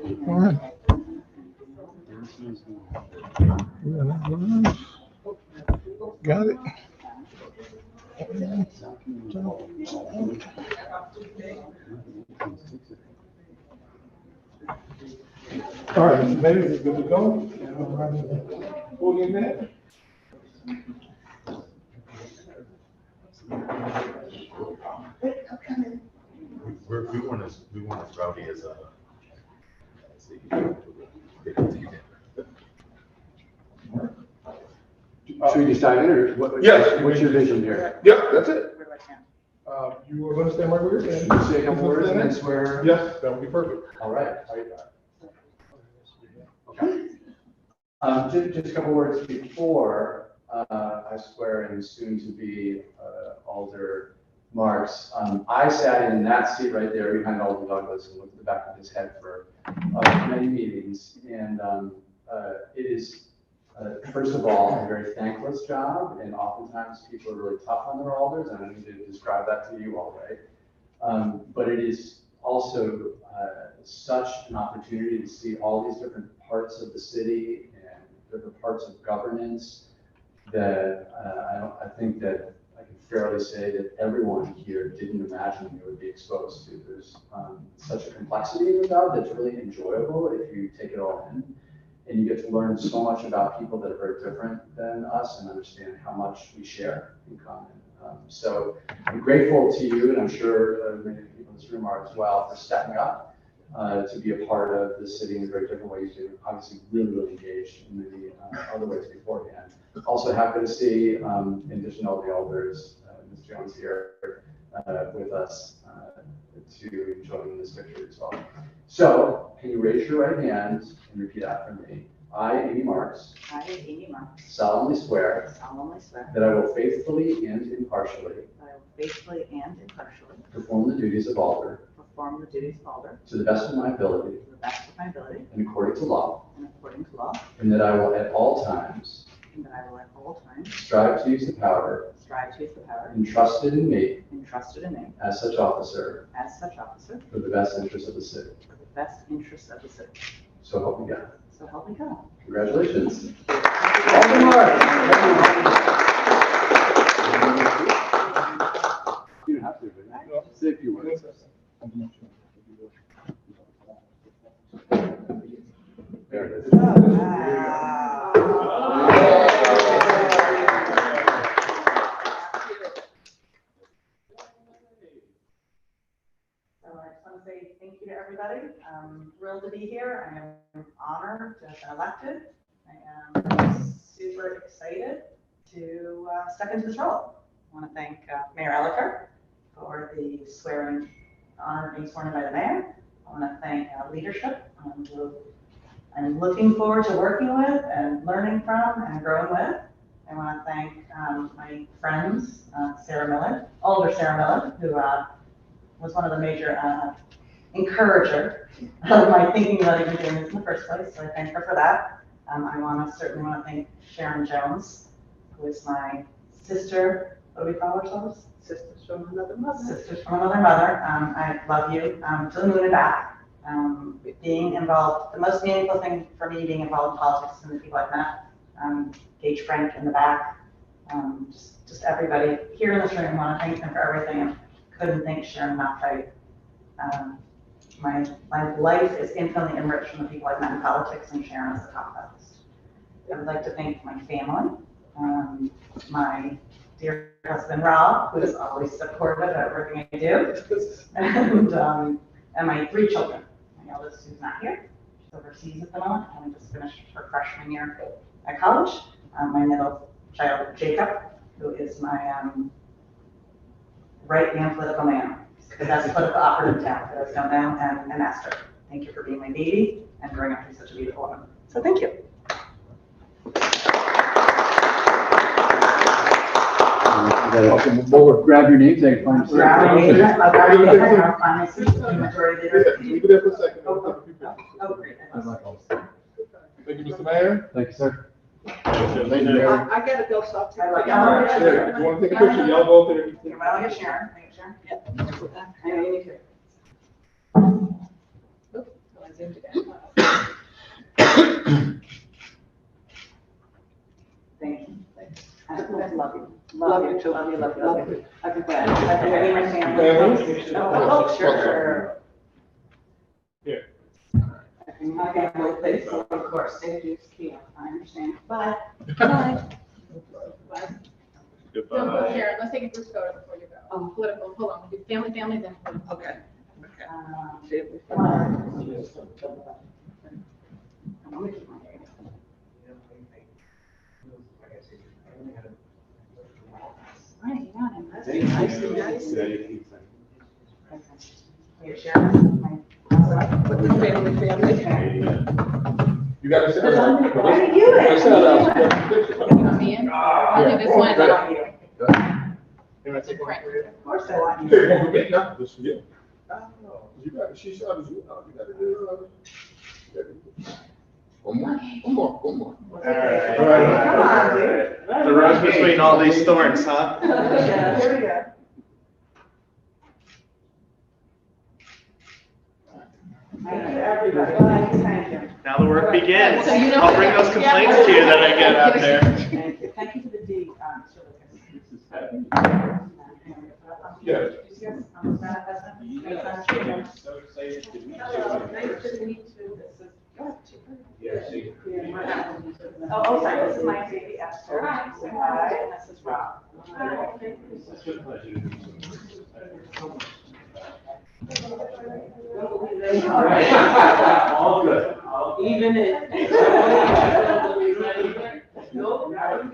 All right. Got it. All right, Mr. Mayor, we're good to go. We'll get that. We want as rowdy as a. Should we just dive in, or what? Yes. What's your vision here? Yep, that's it. You are going to stand right where you're standing. Say a couple words and then swear. Yes, that would be perfect. All right. Okay. Just a couple words before I swear in soon to be Alder Marks. I sat in that seat right there behind Alder Douglas and looked at the back of his head for many meetings. And it is, first of all, a very thankless job. And oftentimes people are really tough on their alders. And I need to describe that to you all, right? But it is also such an opportunity to see all these different parts of the city and different parts of governance that I think that I can fairly say that everyone here didn't imagine they would be exposed to. There's such a complexity in the job that's really enjoyable if you take it all in. And you get to learn so much about people that are very different than us and understand how much we share in common. So I'm grateful to you, and I'm sure many people in this room are as well, for stepping up to be a part of the city in very different ways. You're obviously really engaged in many other ways beforehand. Also happy to see, in addition to all the elders, Ms. Jones here with us to join in this picture as well. So, can you raise your right hand and repeat after me? I, Amy Marks, solemnly swear that I will faithfully and impartially perform the duties of Alder to the best of my ability and according to law, and that I will at all times strive to use the power entrusted in me as such officer for the best interest of the city. So help me God. Congratulations. Welcome, Mark. You don't have to, but say a few words. There it is. Say thank you to everybody. I'm thrilled to be here. I am honored to have been elected. I am super excited to step into this role. I want to thank Mayor Elliker for the swearing, honor of being sworn in by the mayor. I want to thank leadership who I'm looking forward to working with and learning from and growing with. I want to thank my friends, Alder Sarah Miller, who was one of the major encourager of my thinking about even doing this in the first place. So I thank her for that. I certainly want to thank Sharon Jones, who is my sister. What do we call ourselves? Sisters from another mother. Sisters from another mother. I love you to the moon and back. Being involved, the most meaningful thing for me being involved in politics and the people I've met. Gage Frank in the back. Just everybody here in this room. I want to thank them for everything. And couldn't thank Sharon enough. My life is infinitely enriched from the people I've met in politics, and Sharon is the top of that list. I would like to thank my family, my dear husband Rob, who is always supportive of everything I do, and my 3 children. My eldest, who's not here, she's overseas at the moment, and just finished her freshman year at college. My middle child, Jacob, who is my right-hand political man. The best political operative town that I've known now, and Esther. Thank you for being my baby and growing up to be such a beautiful woman. So thank you. Welcome aboard. Grab your name tag. Grab my name. I'll grab your name. I'll find my seat. The majority leader. Leave it there for a second. Oh, great. Thank you, Mr. Mayor. Thank you, sir. I gotta go stop. I like Yeah, you want to take a picture? Y'all go up there. Well, I'll get Sharon. Yep. I know you need to. I zoomed it in. too. Love you, love you, love you. I've been glad. I've been with my family. Oh, sure. Here. Okay, well, please, of course. Thank you. Yeah, I understand. Bye. Bye. Bye. Don't go here, let's take a group photo before you go. Oh. Political, hold on, do family, then. political. Okay. Um, See if we I'm gonna keep my hair. Right, you got him. That's nice. Here, Sharon. With the family. You gotta sit Why down. did you? Let's sit down. You want me in? I'll do this one, and then I'll. Of course I want you. Hey, don't forget now, this is you. You got, she shot as you know, you gotta do it. One more. Come on, dude. The road between all these thorns, huh? Yeah, here we go. Thank you, everybody. Thank you. Now the work begins. So you know- I'll bring those complaints to you that I get out there. Thank you. Thank you for the deed, Yes. So excited to meet Hello, nice to meet you. This is Oh, sorry, this is my baby Esther. Hi, and this is Rob. Hi. Such a pleasure to meet you. All good. Even if. Nope. Thank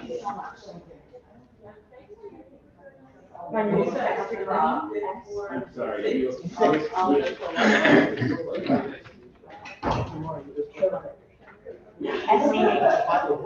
you so much. My name is Esther Rob. I'm sorry. I don't know.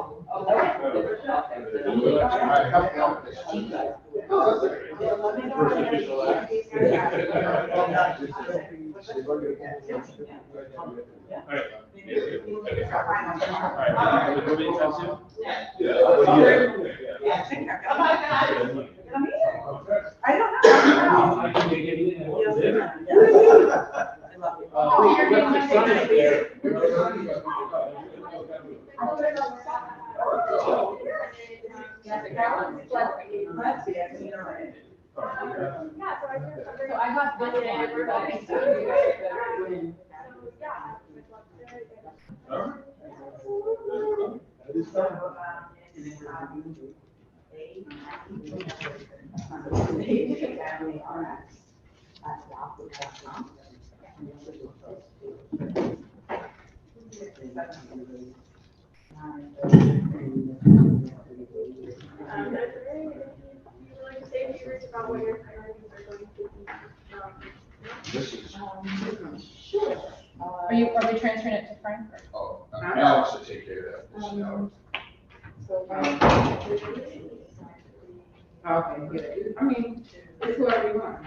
I love So I got this and everybody, so you guys better win. Are we transferring it to Frank? Oh, Alex should take care of that. Okay, good. I mean, it's whoever you want.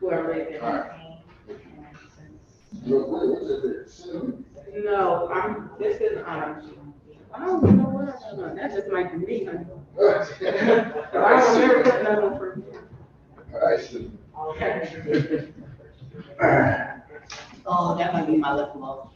Whoever it is. No, this is, I don't know what I'm doing. That's just my me. I don't never put nothing for me. Oh, that might be my lip gloss.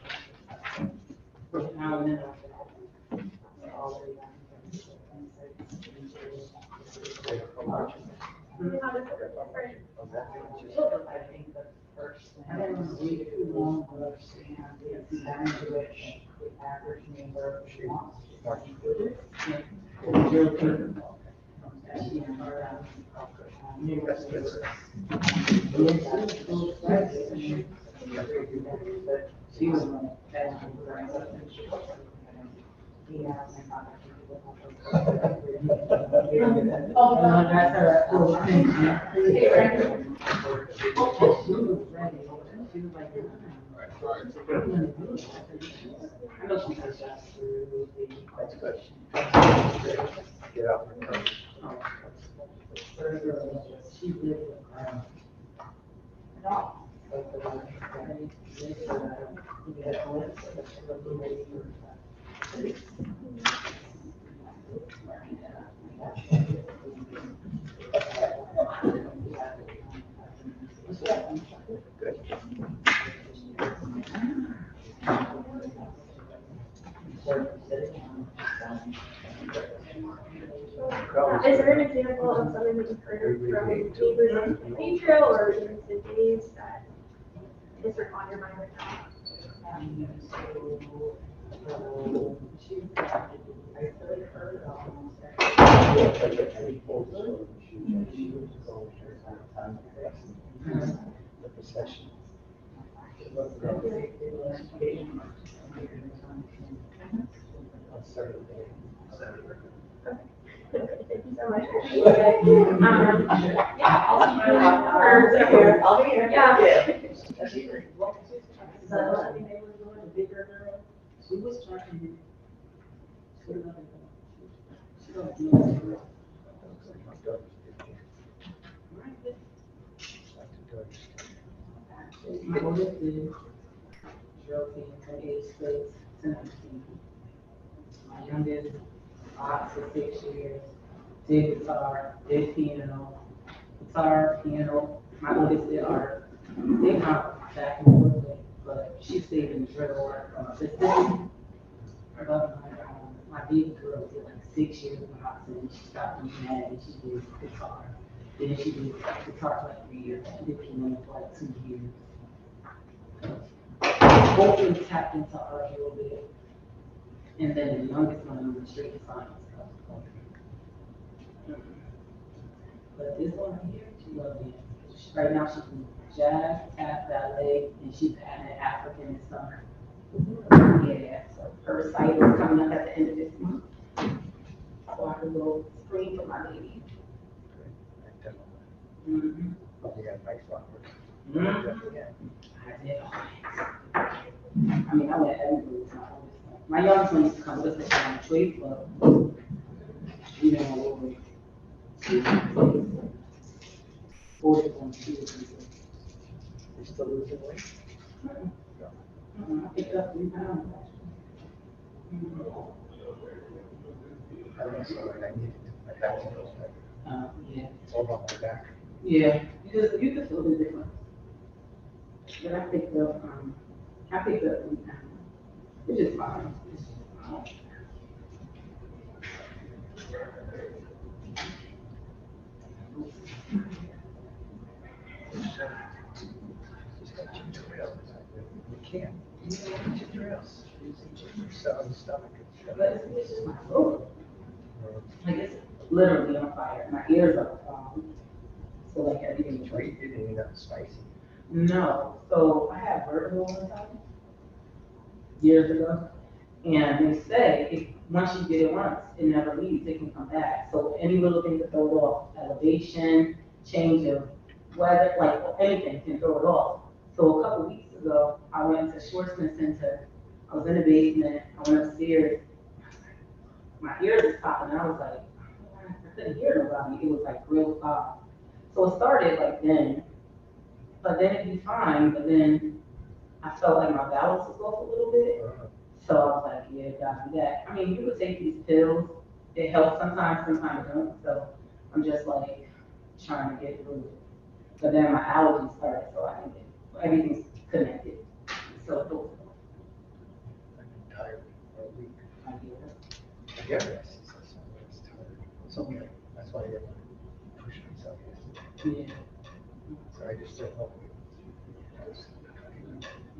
something that you've heard from neighbors on the campaign trail or even to Dave's that is sort of on your mind right now? The procession. On Saturday. Thank you so much. Yeah, I'll be here. Yeah. So, I think they were doing a bigger girl. She was trying to. She was like, she don't do it. My daughter's 15. My oldest is 0 from age 6 to 19. My youngest, 5 to 6 years, did guitar, did piano, guitar, piano. My oldest did art. They come back and forth, but she stayed in drill or assistant. But my baby girl did like 6 years of boxing. She stopped doing that and she did guitar. Then she did guitar for like 3 years. She did piano for like 2 years. Hopefully tapped into art a little bit. And then the youngest one was straight to science stuff. But this one here, she loves it. Right now she's in jazz, tap, ballet, and she's adding African this summer. Yeah, so her recital is coming up at the end of this month. So I can go scream for my baby. Mm-hmm. You got a nice lot. Mm-hmm. I did. I mean, I went everywhere with my oldest one. My youngest one used to come with us on the trade club. You know, over. You still losing weight? I picked up 3 pounds. I don't know, so I needed to, I had to go. Yeah. It's all about my back. Yeah, because you can feel the difference. But I picked up 3 pounds, which is fine. It's fine. Just got ginger ale. You can't. You can't ginger ale. Using ginger cell on the stomach. But it's just my throat. Like it's literally on fire. My ears are so like everything. You didn't eat that spicy. No, so I had vertigo one time years ago, and they say if once you get it once, it never leaves. It can come back. So any little thing to throw it off, elevation, change of weather, like anything can throw it off. So a couple weeks ago, I went to Schwarzman Center. I was in the basement. I went upstairs. My ears was popping, and I was like, I couldn't hear nobody. It was like real pop. So it started like then, but then it'd be fine. But then I felt like my balance was off a little bit. So I was like, yeah, gotta do that. I mean, you could take these pills. It helps sometimes, sometimes it don't. So I'm just like trying to get through it. But then my allergies started, so I think everything's connected. So it goes. I've been tired for a week. I get it. I get rest. It's tired. It's okay. That's why I didn't push myself yesterday. Yeah. So I just said, oh.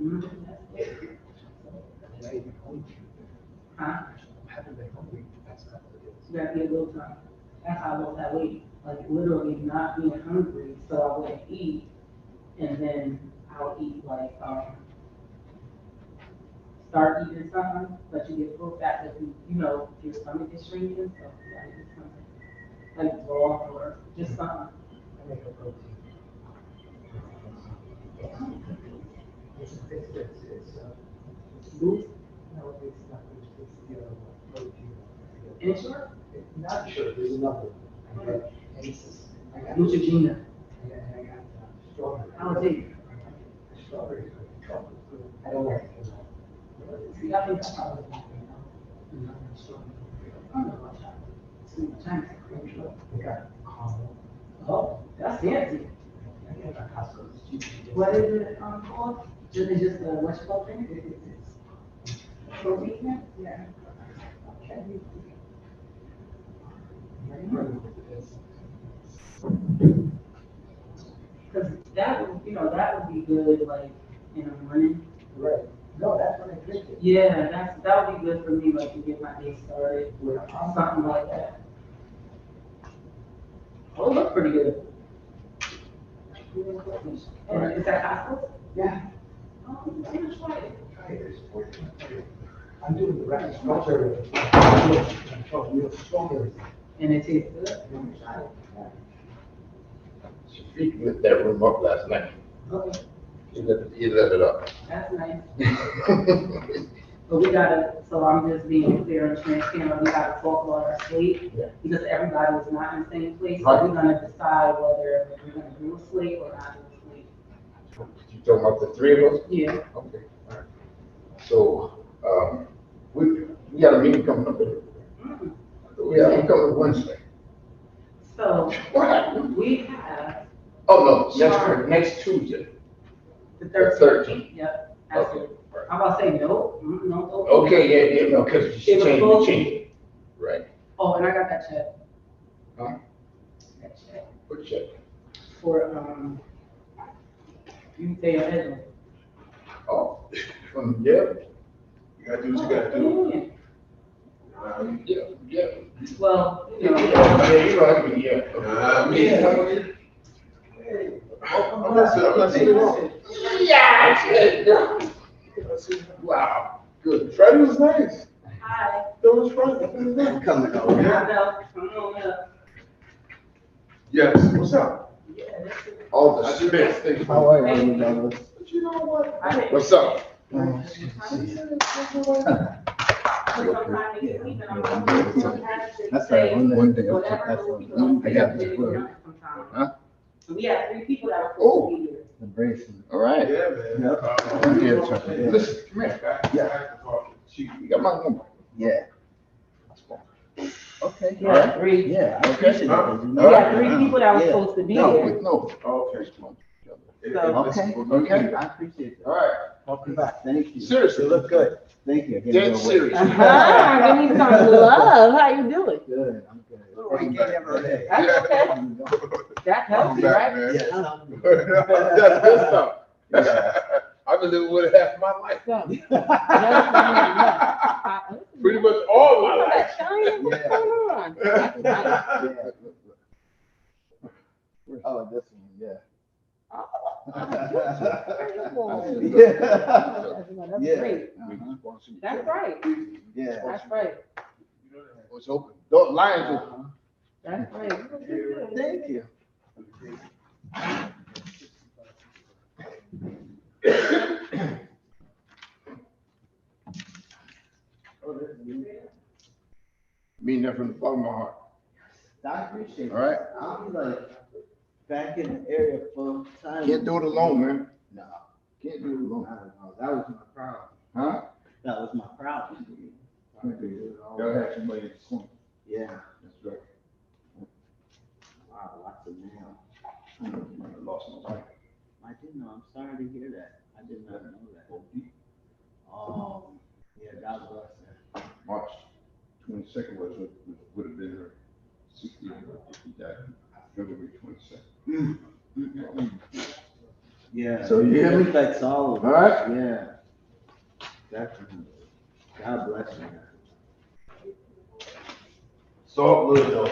Mhm. I'm not even hungry. Huh? I haven't been hungry. That's not what it is. You gotta be a little time. That's how I lost that weight. Like literally not being hungry, so I wouldn't eat. And then I'll eat like, start eating something, but you get full fat if you know, if your stomach is shrinking, so you gotta eat something. Like raw or just something. I make a protein. It's Boost, no, it's not, it's the protein. and sure, Not sure, there's another. I got Aces. I got Neutrogena. I got strawberry. I'll take. Strawberry is good. Chocolate is good. I don't like it. See, I think that's probably. I don't know about chocolate. Too much time. We got caramel. Oh, that's fancy. I got Costco. It's cheap. What is it, called? Just, it's just, what's it called thing? Protein? Yeah. Okay. Cause that would, that would be good, like, in the morning. Right. No, that's what I think. Yeah, that would be good for me, like, to get my day started, or something like that. Oh, it looked pretty good. And is that possible? Yeah. Oh, I'm gonna try it. I'm doing the right sculpture. Real strong. And it tastes good? She lit that room up last night. Okay, He lit it up. that's nice. But we gotta, so I'm just being clear and transparent, we gotta talk about our slate, Yeah. because everybody is not in the same place, Right. so we're gonna decide whether we're gonna do a slate or not do a slate. You talking about the three of us? Yeah. Okay, all right. So, we got a meeting coming up. Mm. Yeah, I'm coming Wednesday. So, What happened? we have Oh, no, Sure. next Tuesday, the the 13th. 13th. Yep, Okay, absolutely. all right. I'm about to say no, no. Okay, yeah, no, because she It was changed, supposed we to- changed it. Right. Oh, and I got that check. Huh? That check What check? for, you pay your head. Oh, from, yeah. You gotta do what you gotta do. Yeah. Well, Yeah, you're right, yeah. I'm not saying it wrong. Yeah. Wow, good. Friday was nice. Hi. That was Friday. I'm coming I over. know, come on up. Yes, what's up? Yeah, that's it. All the Smiths, they. How are you, Douglas? But you know what? I didn't- What's up? Sometimes they sleep and I'm like, That's right, one day, whatever, that's those one. people don't I got think this they do word, nothing sometimes. Huh? So we had 3 people that were Oh. supposed to be here. the bracelet. All right. Yeah, man. Yeah. Listen, come here, guy. Yeah. You got my number. Yeah. Okay. We had 3, Yeah, I appreciate it. we had 3 people that were Yeah. supposed to be No, here. no. Okay. Okay, okay, I appreciate it. All right. Welcome back, thank you. Seriously. You look good. Thank you. Dead serious. Give me some love, how you doing? Good, I'm good. That's okay. That's healthy, right? Yes. That's good stuff. I've been living with it half my life. Pretty much all my life. Oh, this one, yeah. That's Yeah. great. That's right, Yeah. that's right, It's open. Don't lie to that's right. Thank you. mean that from the bottom of my heart. I appreciate it. All right. I'll be like back in the area full time. Can't do it alone, man. No, Can't do it alone. not at all. That was my problem. Huh? That was my problem. Gotta have somebody in the corner. Yeah. That's right. Wow, lots of mail. I lost my wife. I didn't know. I'm sorry to hear that. I did not know that. Oh, yeah, God bless her. March 22nd would have been her 60th birthday. She died February 22nd. Yeah. So you hear me? It affects all of us. All right. Yeah. Definitely. God bless you. It's all good though.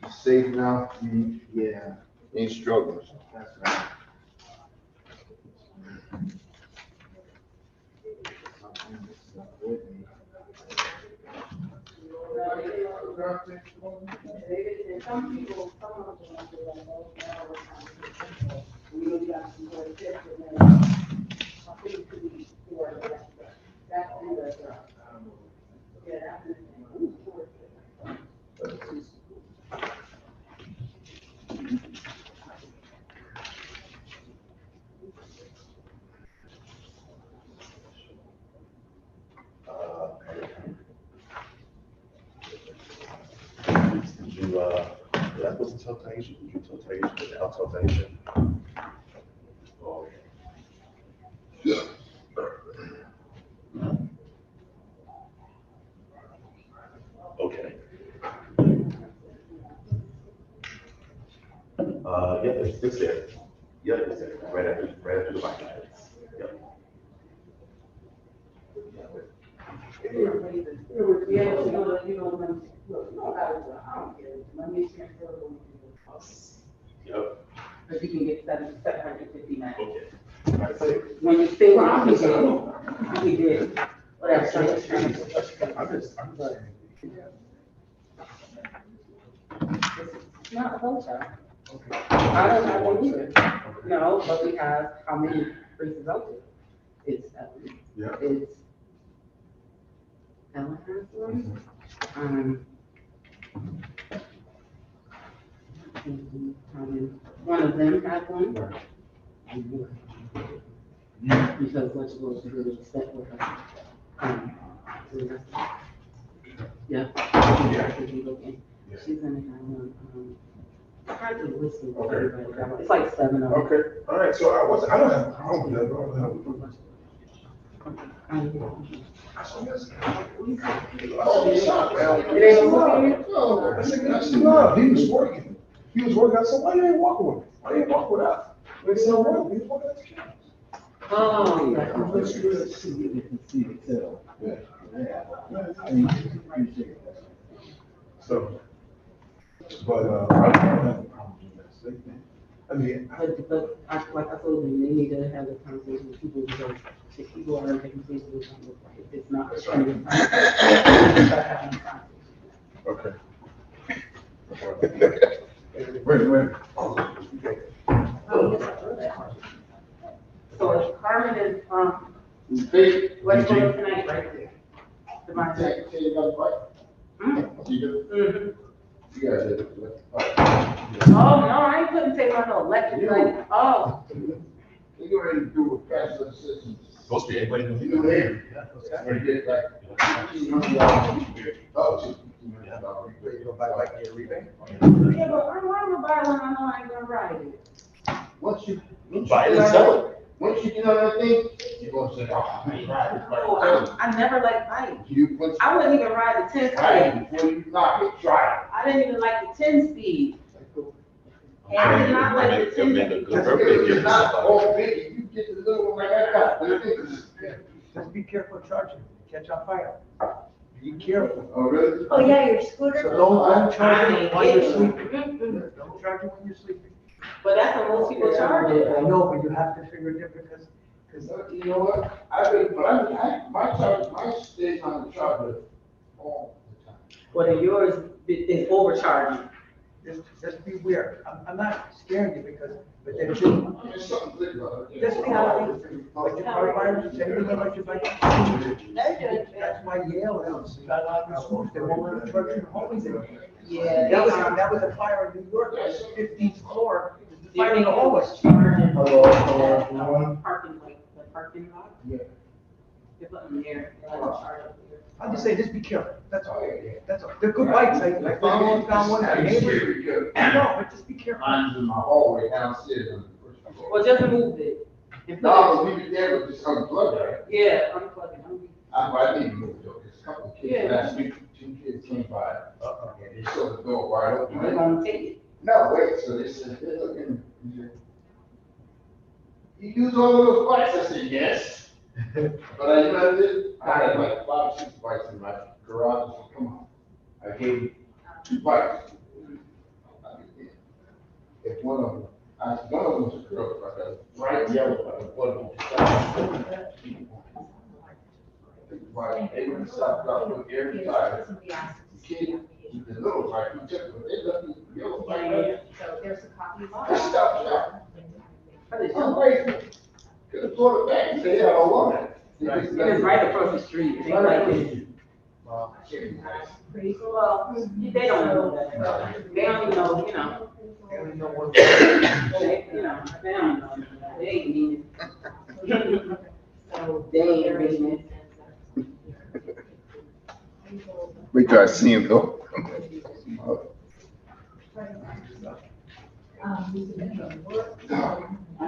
You're safe now. You Yeah, ain't struggling. that's right. Something that's stuck with me. Some people, some of them, we really got some good tips and then I think it could be for that. That's the, yeah, that's the thing. Did you, that was tiltation, did you tiltation, the tiltation? Oh. Okay. Yep, it's there. Yep, it's there, right after the bike lights. Yep. Yep. But you can get 759. Okay. When you think you did, whatever. I'm just. It's not a whole child. I don't have one either. No, but we have how many races out there? It's, Yeah. it's. Ellen has one. One of them had one. Because what you want to do is set with her. Yeah. She's gonna have one, try to listen to everybody. It's like 7 of them. Okay, all right, so I don't have a problem with that, I don't have a problem. It ain't no He was working. I said, why you ain't walking with me? Why you ain't walking with us? He was walking at the camera. Oh. So, but, I don't have a problem with that statement. I mean, But like I told you, they need to have a conversation with people because if people are making decisions, if it's not. okay. Wait. So Carmen is, what's going on tonight, right there? The mindset. You got a fight? Mhm. You do? You guys did it. Oh, no, I ain't couldn't take my no lecture, like, oh. You get ready to do a fast assistance. Supposed to be everybody knows. You do it here. When you get like $1,500. Oh, You go buy like your rebate? Yeah, but I'm gonna buy one, I know I ain't gonna ride it. once you Buy it and sell it. Once you get on that thing, you're gonna say, oh, I ain't riding. Oh, I never liked bikes. Once I wouldn't even ride the 10 you speed. ride before you knock it, try I didn't even like the 10 speed. And I did not like the 10 Make a speed. good birthday gift It's to not somebody. all big, you get the little one like I got. Just be careful charging, catch on fire. Be careful. Oh, really? Oh, yeah, your scooter. So don't charge it while you're sleeping. Mm-mm. Don't charge it when you're sleeping. But that's what most people charge it. I know, but you have to figure it different because You know what? My stays on the charger all the time. But yours is overcharging. just beware. I'm not scaring you because, but then just, There's something good about it. just be honest. Like your car buyers, everything about your bike. That's why Yale else got a lot of schools, they won't let them charge you homes in. Yeah. That was a fire in New York, on the 15th floor, the fire in the hallway. Charging. Hello. Parking, like, the parking lot. Yeah. They put them there, they let them charge up there. I'm just saying, just be careful, that's all, that's all. They're good bikes, I found one, I made it. No, but just be careful. Mine's in my hallway downstairs on the first floor. Well, just move it. And put No, but leave it there, but just unplug it. Yeah, unplug it. I need to move it though, because a couple of kids Yeah. last week, 2 kids came by, and they saw the door wide They're open. gonna take it. No, wait, so they said, hey, look, you use all those bikes? I said, yes. But you know what I did? I had like 5 or 6 bikes in my garage, so come on. I gave you 2 bikes. If one of them was a girl, like a bright yellow, like a one of them. They went south out with every tire. The kid, the little bike, he took, but they left the yellow bike. So there's a copy of I stopped shop. I'm grateful. Could have brought it back and said, yeah, I don't want it. It is right across the street. They like it. Well, Well, they don't know that. They only know, you know. They don't know what. They, you know, they don't know. They ain't need it. So they ain't reading it. wait till I see him though. I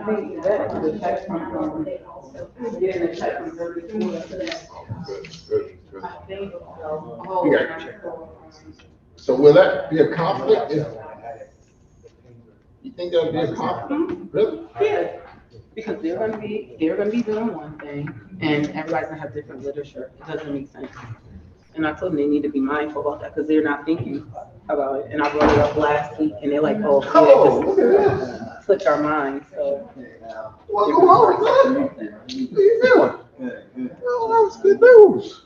think that the check from, getting the check from 34. I think, oh. So will that be a conflict? You think that would be a conflict? Really? Yeah, because they're gonna be doing one thing, and everybody's gonna have different literature. It doesn't make sense. And I told them they need to be mindful about that, because they're not thinking about it. And I brought it up last week, and they're like, oh, Oh, yeah, look at this. just click our minds, so. What's going on, man? How you doing? Well, that was good news.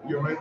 You're right.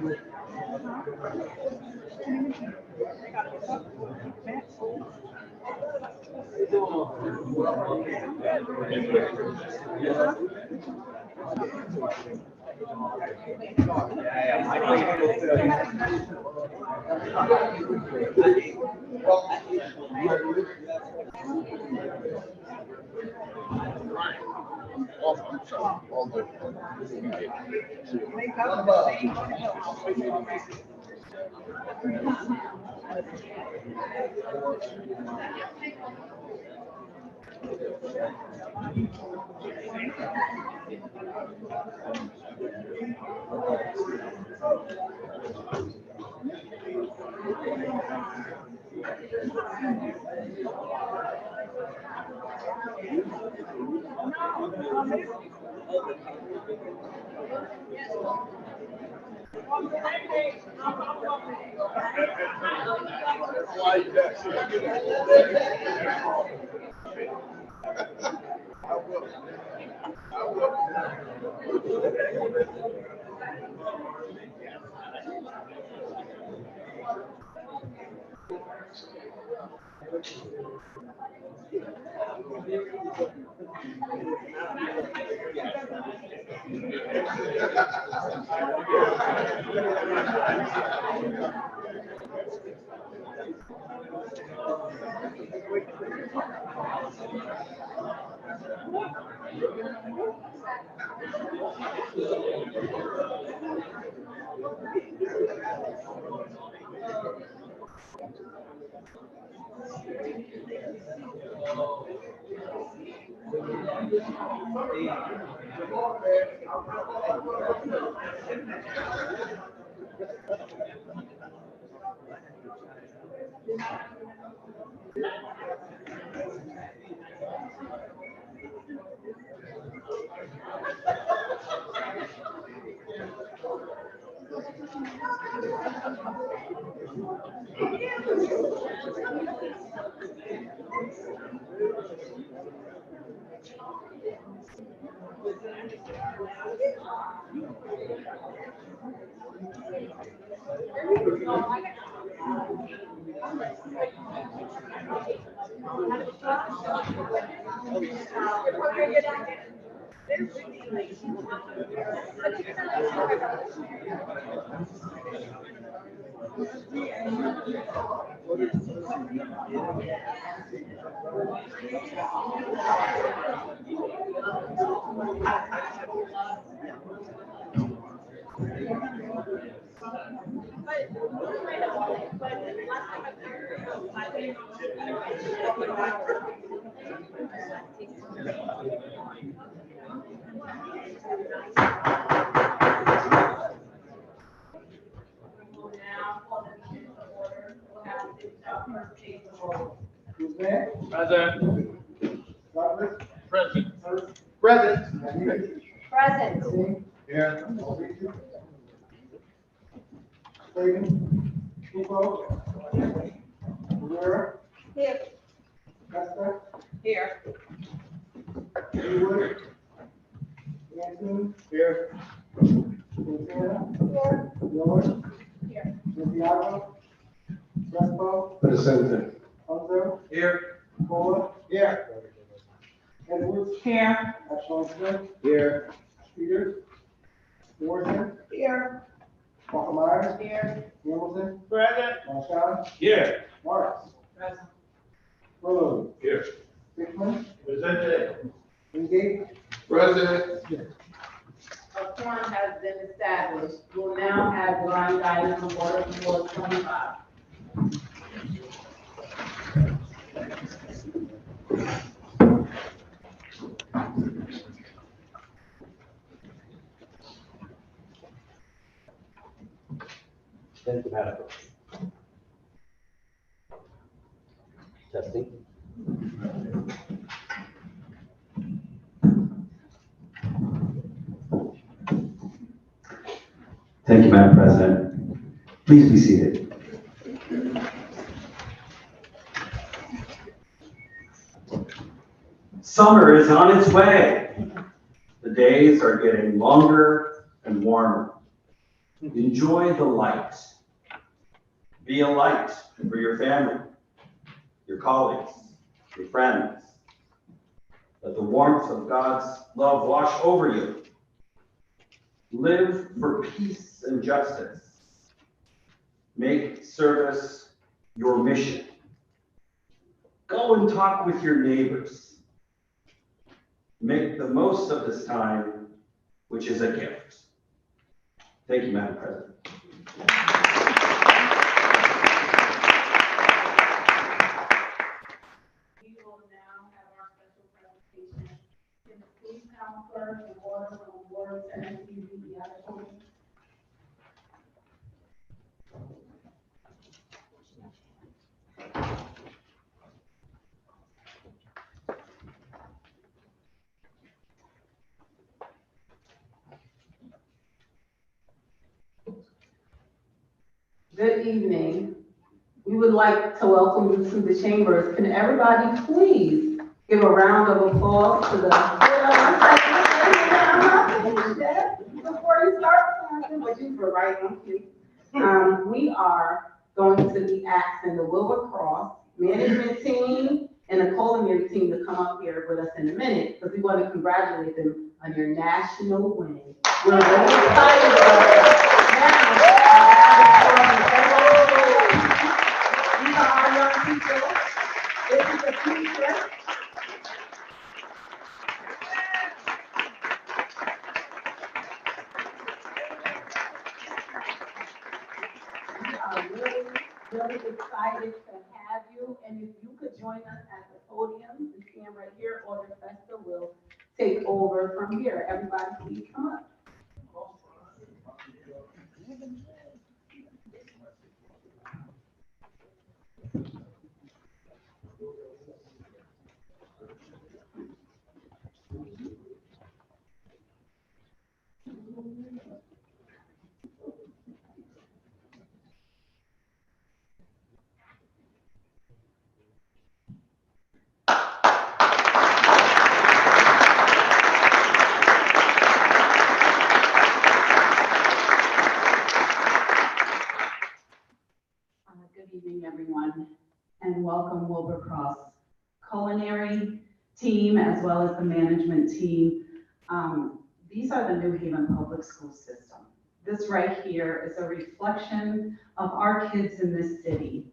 Present. Present. Present. Present. Here. Here. Here. Here. Here. Santiago, Crespo, For the same thing. Hunter, Here. Cola, Yeah. Edwards, Here. Ashland Smith, Here. Peters, Morrison. Here. Walker Myers. Here. Hamilton, Present. Marshall, Here. Marks, Present. Burley, Here. Hickman, Presented. Wingate, President. A quorum has been established. We'll now have line guidance on Board of Alders 25. Thank you, Madam. Testing. Thank you, Madam President. Please be seated. Summer is on its way. The days are getting longer and warmer. Enjoy the light. Be a light for your family, your colleagues, your friends. Let the warmth of God's love wash over you. Live for peace and justice. Make service your mission. Go and talk with your neighbors. Make the most of this time, which is a gift. Thank you, Madam President. We will now have our special presentation. Can the police counselor, the order from wards and SUV be at the podium? Good evening. We would like to welcome you to the chambers. Can everybody please give a round of applause to the. Before you start, but you were right on cue. We are going to be asking the Wilbur Cross management team and the culinary team to come up here with us in a minute, because we want to congratulate them on your national win. We're really excited about it. These are our young people. This is the future. We are really, really excited to have you. And if you could join us at the podium and stand right here, or the festa will take over from here. Everybody, please come up. Good evening, everyone, and welcome Wilbur Cross culinary team as well as the management team. These are the New Haven Public School System. This right here is a reflection of our kids in this city.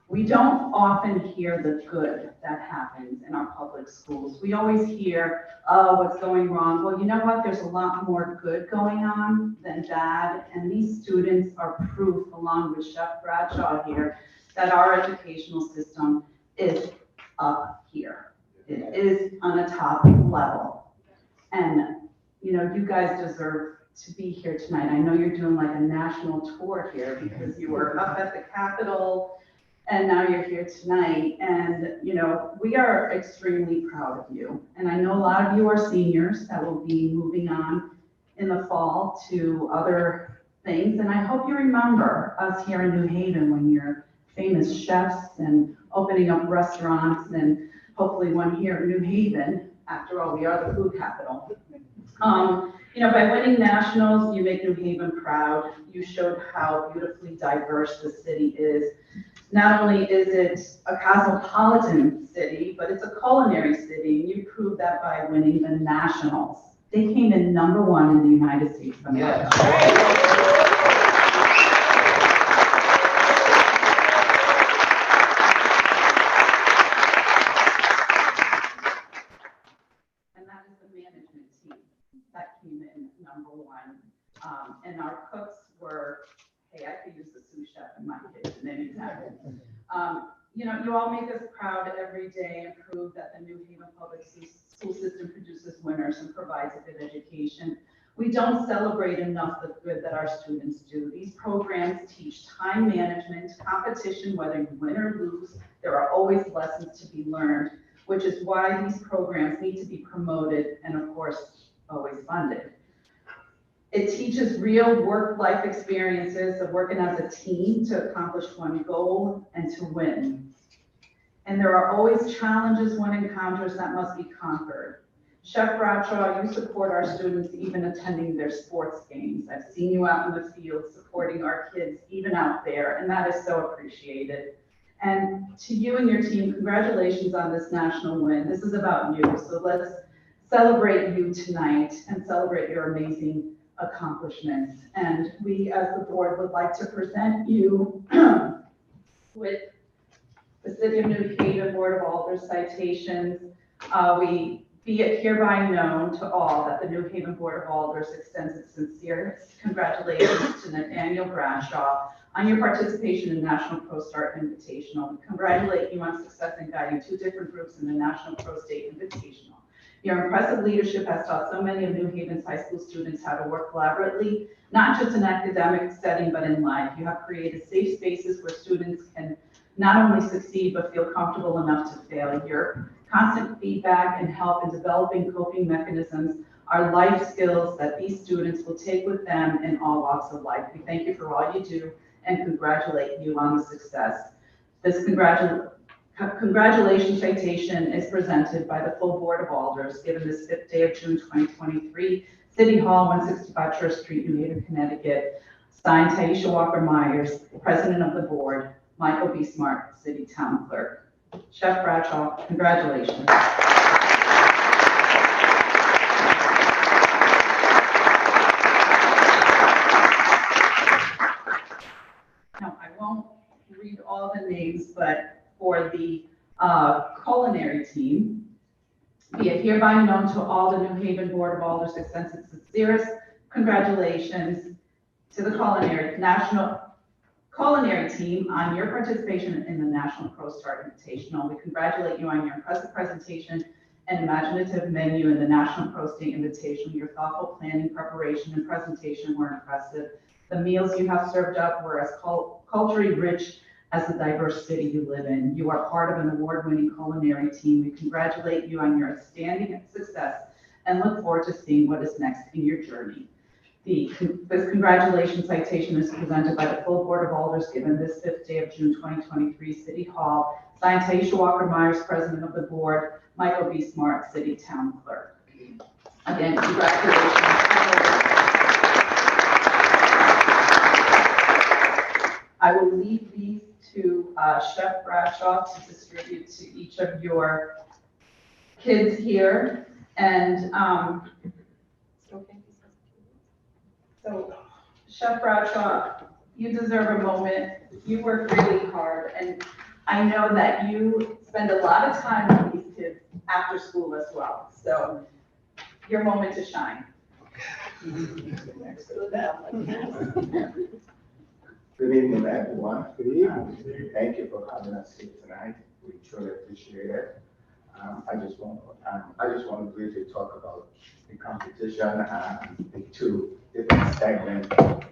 We don't often hear the good that happens in our public schools. We always hear, oh, what's going wrong? Well, you know what? There's a lot more good going on than bad. And these students are proof, along with Chef Bradshaw here, that our educational system is up here. It is on a top level. And, you know, you guys deserve to be here tonight. I know you're doing like a national tour here because you were up at the Capitol and now you're here tonight. And, you know, we are extremely proud of you. And I know a lot of you are seniors that will be moving on in the fall to other things. And I hope you remember us here in New Haven when you're famous chefs and opening up restaurants, and hopefully one here in New Haven. After all, we are the food capital. By winning nationals, you make New Haven proud. You showed how beautifully diverse the city is. Not only is it a cosmopolitan city, but it's a culinary city. And you proved that by winning the nationals. They came in #1 in the United States of America. And that is the management team that came in #1. And our cooks were, hey, I could use a sous chef in my kitchen anytime. You all make us proud every day and prove that the New Haven Public School System produces winners and provides a good education. We don't celebrate enough the good that our students do. These programs teach time management, competition, whether you win or lose. There are always lessons to be learned, which is why these programs need to be promoted and, of course, always funded. It teaches real work-life experiences of working as a team to accomplish one goal and to win. And there are always challenges one encounters that must be conquered. Chef Bradshaw, you support our students even attending their sports games. I've seen you out in the field supporting our kids even out there, and that is so appreciated. And to you and your team, congratulations on this national win. This is about you, so let's celebrate you tonight and celebrate your amazing accomplishments. And we, as the board, would like to present you with the City of New Haven Board of Alders citations. We be it hereby known to all that the New Haven Board of Alders extends its sincerest congratulations to Nathaniel Bradshaw on your participation in National Pro Start Invitational. We congratulate you on success in guiding 2 different groups in the National Pro State Invitational. Your impressive leadership has taught so many of New Haven's high school students how to work collaboratively, not just in academic setting, but in life. You have created safe spaces where students can not only succeed, but feel comfortable enough to fail. Your constant feedback and help in developing coping mechanisms are life skills that these students will take with them in all walks of life. We thank you for all you do and congratulate you on the success. This congratulations citation is presented by the full Board of Alders, given this 5th day of June 2023, City Hall, 165 Church Street, New Haven, Connecticut. Signed, Taisha Walker Myers, President of the Board, Michael B. Smart, City Town Clerk. Chef Bradshaw, congratulations. Now, I won't read all the names, but for the culinary team, be it hereby known to all the New Haven Board of Alders extends its sincerest congratulations to the culinary team on your participation in the National Pro Start Invitational. We congratulate you on your impressive presentation and imaginative menu in the National Pro State Invitational. Your thoughtful planning, preparation, and presentation were impressive. The meals you have served up were as culturally rich as the diverse city you live in. You are part of an award-winning culinary team. We congratulate you on your outstanding success and look forward to seeing what is next in your journey. This congratulations citation is presented by the full Board of Alders, given this 5th day of June 2023, City Hall. Signed, Taisha Walker Myers, President of the Board, Michael B. Smart, City Town Clerk. Again, congratulations. I will leave these to Chef Bradshaw to distribute to each of your kids here. And so, Chef Bradshaw, you deserve a moment. You work really hard, and I know that you spend a lot of time with these kids after school as well. So, your moment to shine. Good evening, everyone. Good evening. Thank you for having us here tonight. We truly appreciate it. I just want to briefly talk about the competition and the 2 different segments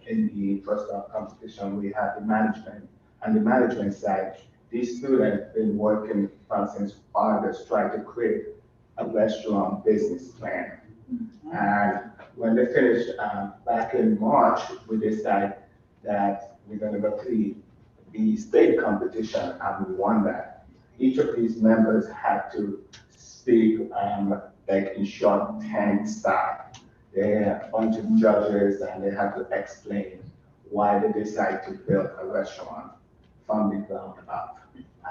in the first half competition. We have the management. On the management side, these students have been working since August trying to create a restaurant business plan. And when they finished back in March, we decided that we're going to go to the state competition, and we won that. Each of these members had to speak like in short 10 style. There are a bunch of judges and they have to explain why they decide to build a restaurant from the ground up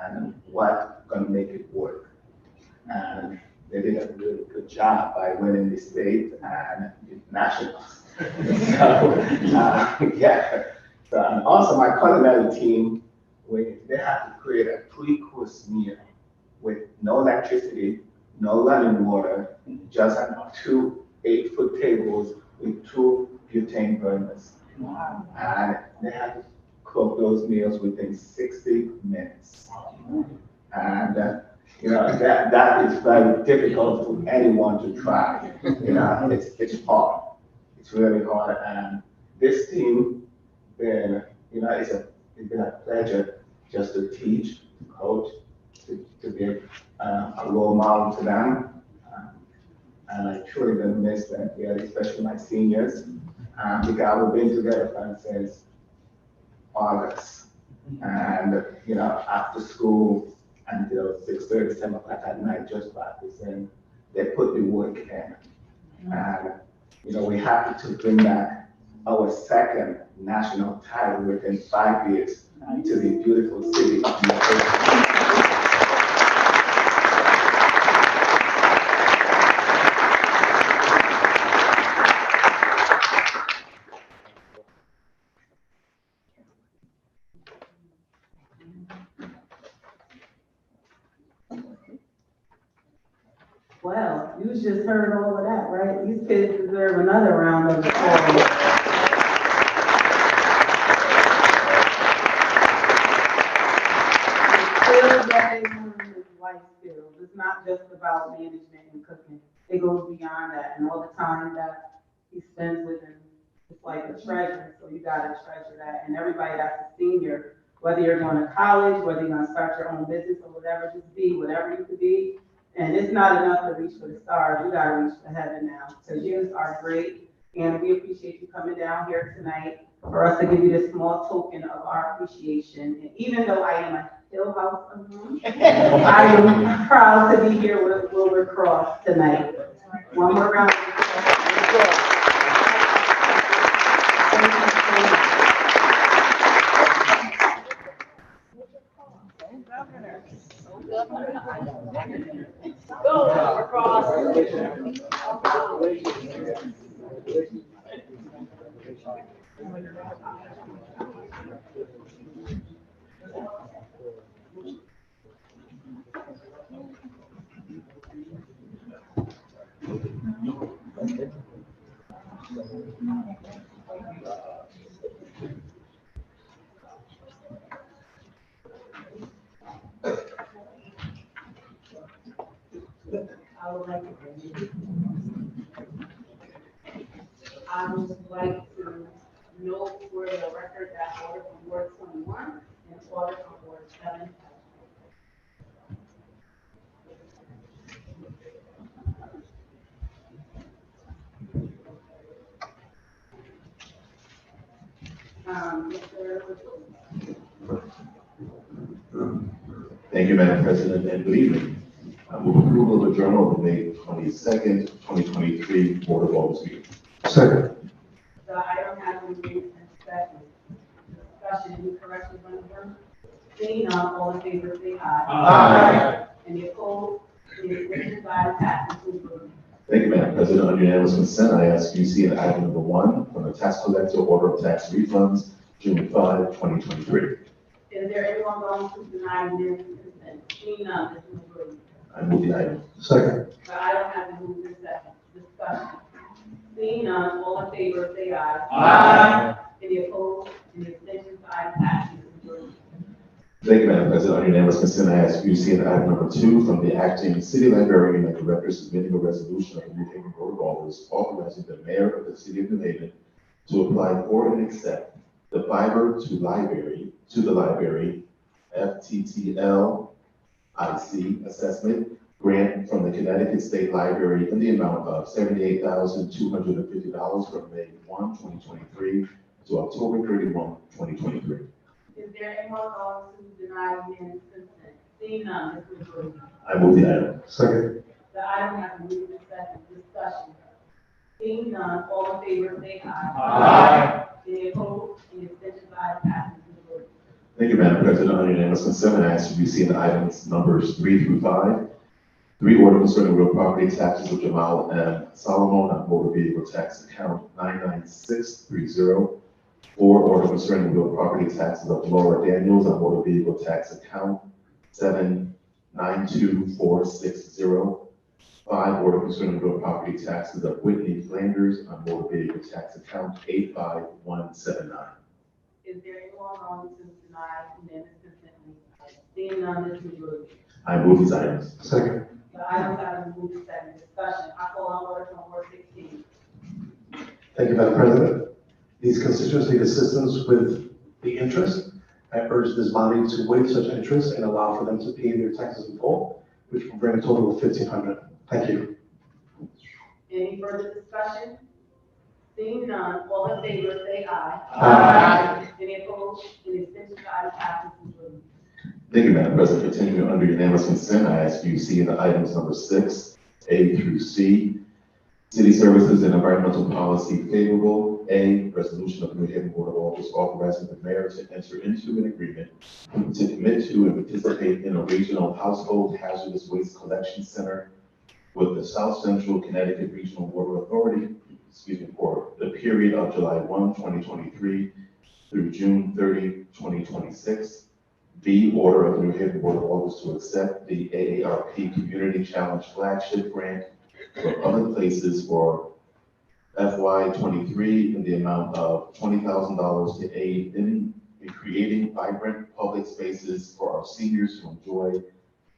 and what's gonna make it work. And they did a really good job by winning the state and the nationals. Yeah. So, and also my culinary team, they had to create a 3-course meal with no electricity, no running water, just 2 8-foot tables with 2 butane burners. Wow. And they had to cook those meals within 60 minutes. And that is very difficult for anyone to try. It's hard. It's really hard. And this team, it's been a pleasure just to teach, to coach, to be a role model to them. And I truly gonna miss them, especially my seniors, because we've been together since August. And, after school until 6:30, 7 o'clock at night, just practicing, they put the work in. And, we happy to bring back our 2nd national title within 5 years to the beautiful city of New York. Well, you just heard all of that, right? These kids deserve another round of applause. Skills that they learn is life skills. It's not just about management and cooking. It goes beyond that, and all the time that he spends with them, it's like a treasure. So you gotta treasure that. And everybody that's a senior, whether you're going to college, whether you're gonna start your own business or whatever, just be whatever you could be. And it's not enough to reach for the stars. You gotta reach for heaven now. So you are great, and we appreciate you coming down here tonight for us to give you this small token of our appreciation. And even though I am a Hill House alum, I am proud to be here with Wilbur Cross tonight. One more round. Thank you so much. Go, Wilbur Cross. I would like to note for the record that order from Ward 21 and order from Ward 7. Thank you, Madam President, and good evening. I move approval of the journal of the May 22nd, 2023 Board of Alders meeting. Second. The item has been moved and seconded. Discussion, any corrections on the journal? Seeing none, all in favor, say aye. Aye. Any opposed? Any abstentions? Ayes have it. Please vote. Thank you, Madam President. On unanimous consent, I ask you see item number 1 from the tax collector, order of tax refunds, June 5, 2023. Is there anyone going to deny unanimous consent? Seeing none, this is approved. I move the item. Second. The item has been moved and seconded. Discussion. Seeing none, all in favor, say aye. Aye. Any opposed? Any abstentions? Ayes have it. Thank you, Madam President. On unanimous consent, I ask you see item number 2 from the acting city librarian and director submitting a resolution of the New Haven Board of Alders authorizing the mayor of the city of New Haven to apply for and accept the fiber to the library FTTL IC assessment grant from the Connecticut State Library in the amount of $78,250 from May 1, 2023 to October 31, 2023. Is there anyone going to deny unanimous consent? Seeing none, this is approved. I move the item. Second. The item has been moved and seconded. Discussion. Seeing none, all in favor, say aye. Aye. Any opposed, any abstentions, ayes have it. Thank you, Madam President. Under unanimous consent, I ask you to see the items numbers 3 through 5. 3, order concerning real property taxes of Jamal M. Solomon on motor vehicle tax account 99630. 4, order concerning real property taxes of Laura Daniels on motor vehicle tax account 792460. 5, order concerning real property taxes of Whitney Flanders on motor vehicle tax account 85179. Is there anyone on to deny unanimous consent on these items? Seeing none, this is your. I move these items. Second. The items that are moved to second discussion. I call on order from Ward 16. Thank you, Madam President. These constituents need assistance with the interest. I urge this body to waive such interest and allow for them to pay their taxes in full, which will bring a total of $1,500. Thank you. Any further discussion? Seeing none, all in favor, say aye. Aye. Any opposed, any abstentions, ayes have it. Thank you, Madam President. Continuing under unanimous consent, I ask you to see the items number 6, A through C. City Services and Environmental Policy favorable. A, resolution of the New Haven Board of Alders authorizing the mayor to enter into an agreement to commit to and participate in a regional household hazardous waste collection center with the South Central Connecticut Regional Water Authority, for the period of July 1, 2023 through June 30, 2026. B, order of the New Haven Board of Alders to accept the AARP Community Challenge Flagship Grant for other places for FY23 in the amount of $20,000 to aid in creating vibrant public spaces for our seniors to enjoy,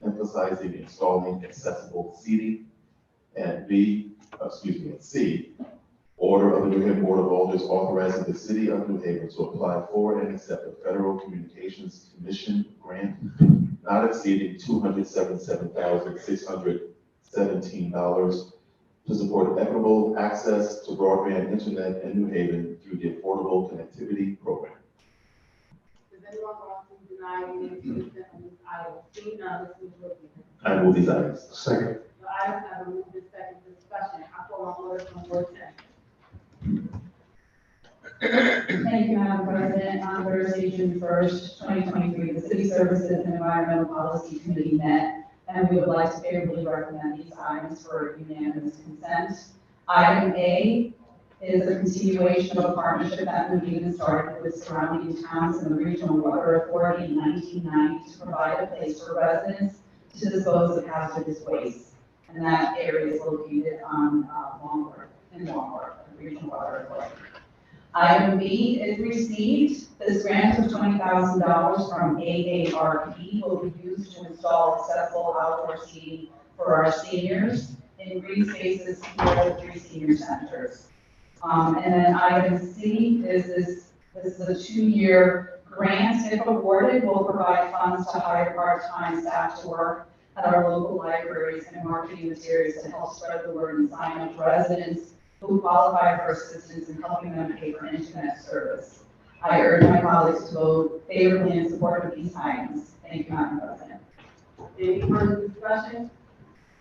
emphasizing installing accessible seating. And C, order of the New Haven Board of Alders authorizing the City of New Haven to apply for and accept a Federal Communications Commission grant not exceeding $277,617 to support equitable access to broadband internet in New Haven through the Affordable Connectivity Program. Does anyone want to deny unanimous consent on this item? Seeing none, this is your. I move these items. Second. The items that are moved to second discussion. I call on order from Ward 10. Thank you, Madam President. On Thursday, June 1st, 2023, the City Services and Environmental Policy Committee met, and we would like to favorably recommend these items for unanimous consent. Item A is a continuation of a partnership that New Haven started with surrounding towns and the Regional Water Authority in 1990 to provide a place for residents to dispose of hazardous waste. And that area is located on Longworth, the Regional Water Authority. Item B is received. This grant of $20,000 from AARP will be used to install accessible outdoor seating for our seniors in green spaces here at the 3 senior centers. And then item C is this is a 2-year grant. If awarded, will provide funds to hire part-time staff to work at our local libraries and marketing materials to help spread the word and sign up residents who qualify for assistance in helping them pay for internet service. I urge my colleagues to vote favorably in support of these items. Thank you, Madam President. Any further discussion?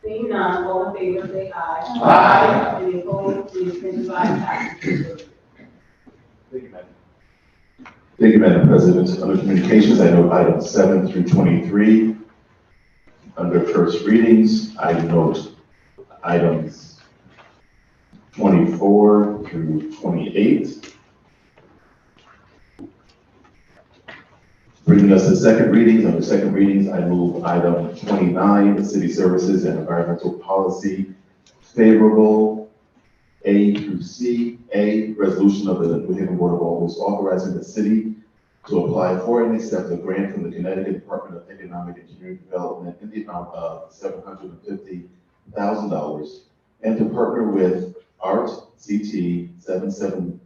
Seeing none, all in favor, say aye. Aye. Any opposed, any abstentions, ayes have it. Thank you, Madam. Thank you, Madam President. Under communications, I note items 7 through 23. Under first readings, I note items 24 through 28. Bringing us to second readings. Under second readings, I move item 29, the City Services and Environmental Policy favorable. A through C. A, resolution of the New Haven Board of Alders authorizing the city to apply for and accept a grant from the Connecticut Department of Economic and Community Development in the amount of $750,000 and to partner with ART CT 770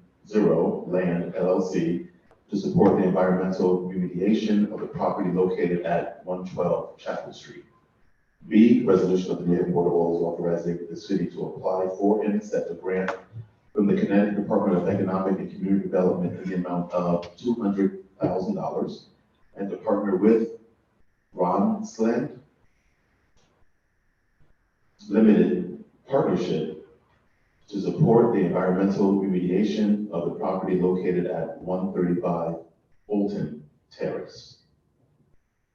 Land LLC to support the environmental remediation of the property located at 112 Chapel Street. B, resolution of the New Haven Board of Alders authorizing the city to apply for and accept a grant from the Connecticut Department of Economic and Community Development in the amount of $200,000 and to partner with Ron Sland Limited Partnership to support the environmental remediation of the property located at 135 Fulton Terrace.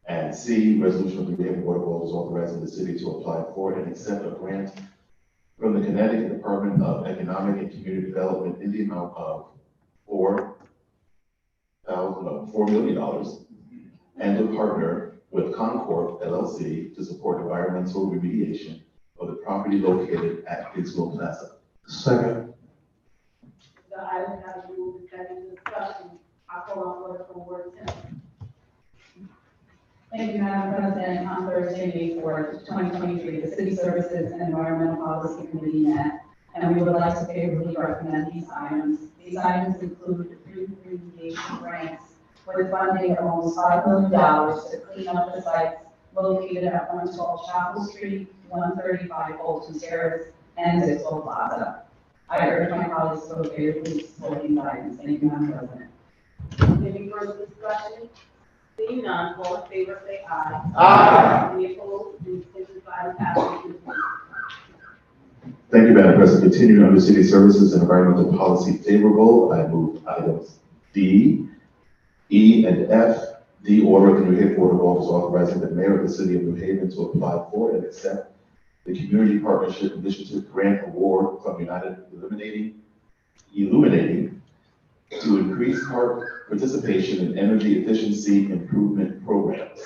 And C, resolution of the New Haven Board of Alders authorizing the city to apply for and accept a grant from the Connecticut Department of Economic and Community Development in the amount of $4 million and to partner with Concord LLC to support environmental remediation of the property located at Fitzwell Plaza. Second. The item has been moved and seconded, discussion. I call on order from Ward 10. Thank you, Madam President. On Thursday, May 4th, 2023, the City Services and Environmental Policy Committee met, and we would like to favorably recommend these items. These items include 3 remediation grants with funding of almost $5 million to clean up the sites located at 112 Chapel Street, 135 Fulton Terrace, and Fitzwell Plaza. I urge my colleagues to vote favorably to support these items. Thank you, Madam President. Any further discussion? Seeing none, all in favor say aye. Aye. Any opposed? Any abstentions? Item passes. Thank you, Madam President. Continuing under City Services and Environmental Policy favorable, I move items D, E, and F. D, order of the New Haven Board of Alders authorizing the mayor of the city of New Haven to apply for and accept the Community Partnership Initiative Grant Award from United Illuminating to increase participation in energy efficiency improvement programs.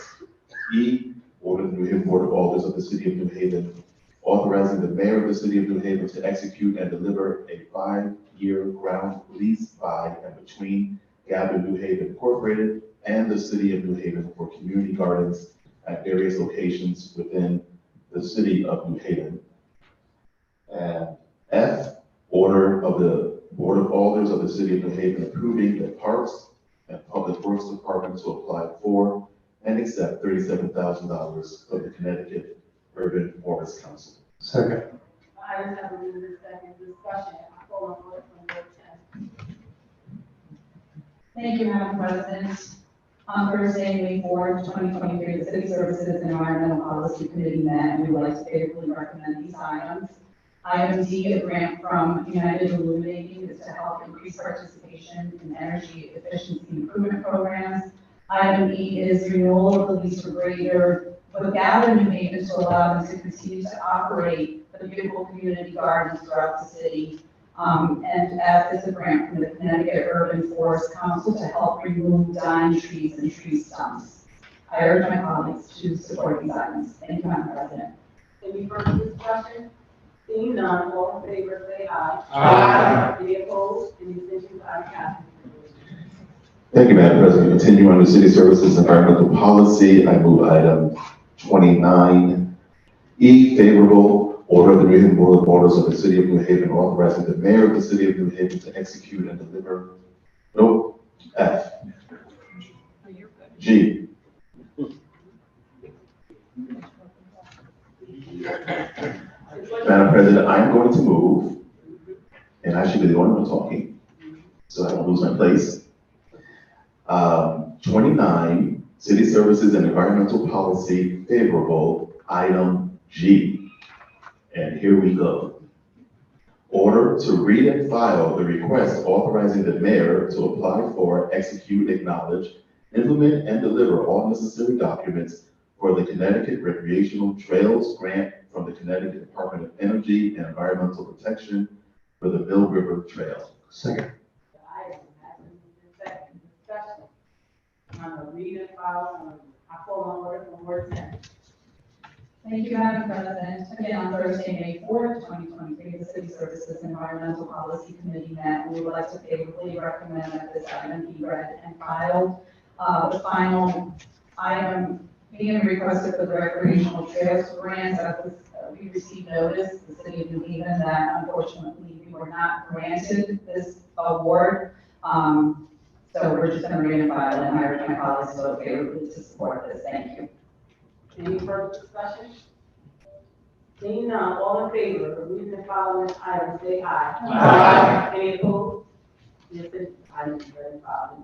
E, order of the New Haven Board of Alders of the city of New Haven authorizing the mayor of the city of New Haven to execute and deliver a 5-year ground lease by and between Gather New Haven Incorporated and the city of New Haven for community gardens at various locations within the city of New Haven. And F, order of the Board of Alders of the city of New Haven approving the Parks and Public Works Department to apply for and accept $37,000 from the Connecticut Urban Forest Council. Second. Items have been moved and seconded, discussion. I call on order from Ward 10. Thank you, Madam President. On Thursday, May 4th, 2023, the City Services and Environmental Policy Committee met, and we would like to favorably recommend these items. Item D, a grant from United Illuminating is to help increase participation in energy efficiency improvement programs. Item E is renewal of the lease for Greater with Gather New Haven to allow them to continue to operate the beautiful community gardens throughout the city. And F is a grant from the Connecticut Urban Forest Council to help remove dying trees and tree stumps. I urge my colleagues to support these items. Thank you, Madam President. Any further discussion? Seeing none, all in favor say aye. Aye. Any opposed? Any abstentions? Item passes. Thank you, Madam President. Continue under City Services and Environmental Policy, I move item 29E, favorable. Order of the New Haven Board of Alders of the city of New Haven authorizing the mayor of the city of New Haven to execute and deliver, F. G. Madam President, I'm going to move, and I should be the only one talking, so I don't lose my place. 29, City Services and Environmental Policy favorable, item G. And here we go. Order to read and file the request authorizing the mayor to apply for, execute, acknowledge, implement, and deliver all necessary documents for the Connecticut Recreational Trails Grant from the Connecticut Department of Energy and Environmental Protection for the Mill River Trail. Second. The item has been moved and seconded, discussion. On the read and file, I call on order from Ward 10. Thank you, Madam President. Again, on Thursday, May 4th, 2023, the City Services and Environmental Policy Committee met, and we would like to favorably recommend that this item be read and filed. The final item being requested for the recreational trails grant, we received notice, the city of New Haven, that unfortunately we were not granted this award. So we're just going to read and file, and I urge my colleagues to vote favorably to support this. Thank you. Any further discussion? Seeing none, all in favor of reading and filing this item, say aye. Aye. Any opposed? Yes, this item is read and filed.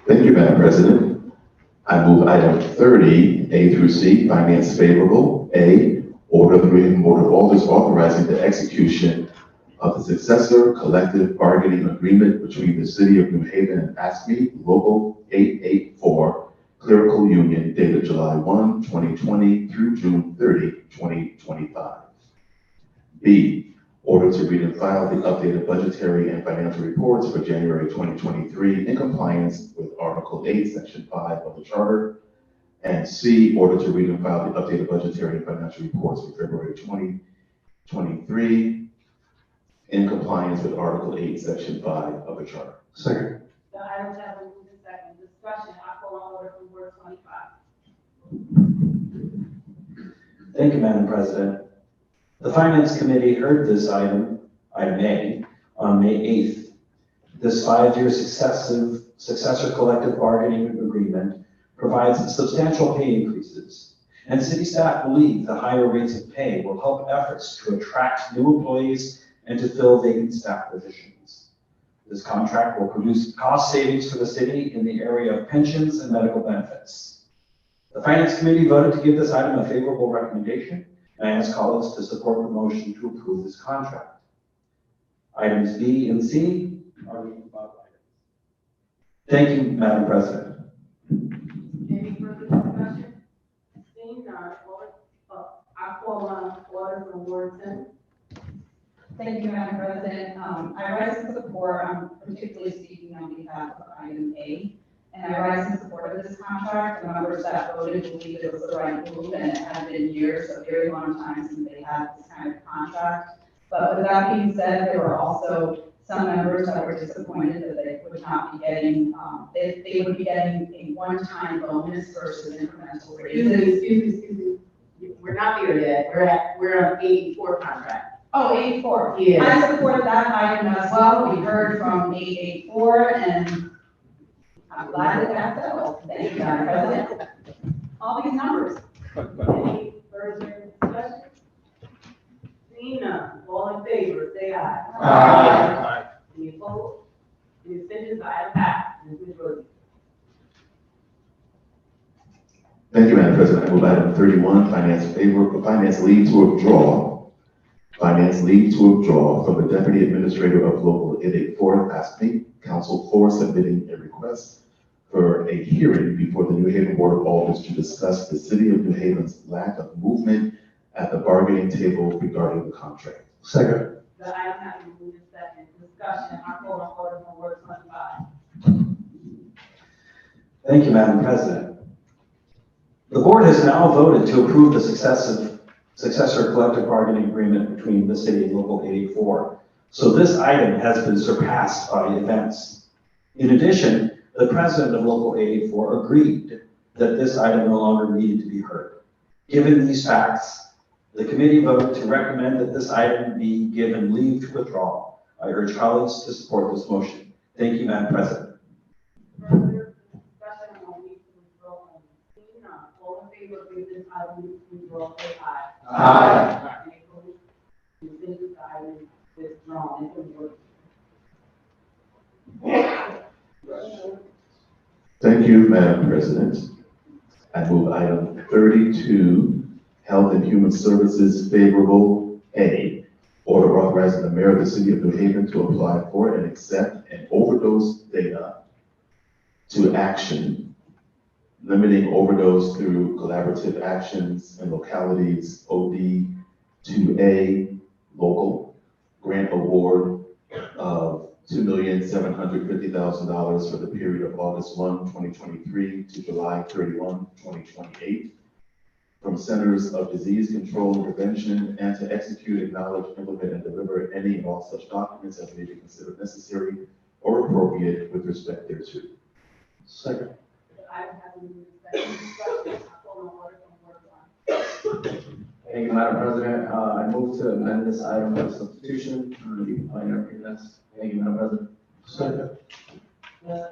Thank you, Madam President. I move item 30, A through C, finance favorable. A, New Haven Board of Alders authorizing the execution of the successor collective bargaining agreement between the City of New Haven and ASME Local 884 Clerical Union dated July 1, 2020 through June 30, 2025. B, order to read and file the updated budgetary and financial reports for January 2023 in compliance with Article 8, Section 5 of the Charter. And C, order to read and file the updated budgetary and financial reports for February 2023 in compliance with Article 8, Section 5 of the Charter. Second. The items have been moved and second. Discussion, I call on order from Board 25. Thank you, Madam President. The Finance Committee heard this item A, on May 8th. This 5-year successor collective bargaining agreement provides substantial pay increases, and city staff believe the higher rates of pay will help efforts to attract new employees and to fill vacant staff positions. This contract will produce cost savings for the city in the area of pensions and medical benefits. The Finance Committee voted to give this item a favorable recommendation, and I ask colleagues to support the motion to approve this contract. Items B and C are read above items. Thank you, Madam President. Any further discussion? Seeing none, I call on order from Ward 10. Thank you, Madam President. I rise in support, I'm particularly speaking on behalf of item A, and I rise in support of this contract. The members that voted believe it was the right move, and it had been years, a very long time since they had this kind of contract. But with that being said, there were also some members that were disappointed that they would not be getting, they would be getting a one-time bonus versus incremental raises. Excuse me. We're not there yet. We're on 84 contract. Oh, 84. Yeah. I support that item as well. We heard from 884, and I'm glad that got settled. Thank you, Madam President. All these numbers. Any further discussion? Seeing none, all in favor, say aye. Aye. Any opposed? Any abstentions? Ayes have it. Ms. Rhodes. Thank you, Madam President. I move item 31, finance leave to withdraw. Finance leave to withdraw from the Deputy Administrator of Local 884, ASME, Council for submitting a request for a hearing before the New Haven Board of Alders to discuss the City of New Haven's lack of movement at the bargaining table regarding the contract. Second. The item has been moved and second. Discussion, I call on order from Ward 25. Thank you, Madam President. The board has now voted to approve the successor collective bargaining agreement between the city and Local 884. So this item has been surpassed by events. In addition, the president of Local 884 agreed that this item no longer needed to be heard. Given these facts, the committee voted to recommend that this item be given leave to withdraw. I urge colleagues to support this motion. Thank you, Madam President. Further discussion on leave to withdraw. Seeing none, all in favor of this item, leave to withdraw, say aye. Aye. Any opposed? Any abstentions? Item is withdrawn. Thank you, Madam President. I move item 32, Health and Human Services favorable A, order authorizing the mayor of the city of New Haven to apply for and accept an overdose data to action, limiting overdose through collaborative actions in localities, OD to A, local, grant award of $2,750,000 for the period of August 1, 2023 to July 31, 2028. From Centers of Disease Control and Prevention, and to execute, acknowledge, implement, and deliver any and all such documents as may be considered necessary or appropriate with respect thereto. Second. The item has been moved and second. Discussion, I call on order from Ward 1. Thank you, Madam President. I move to amend this item with substitution. You can find it in this. Thank you, Madam President. Second. The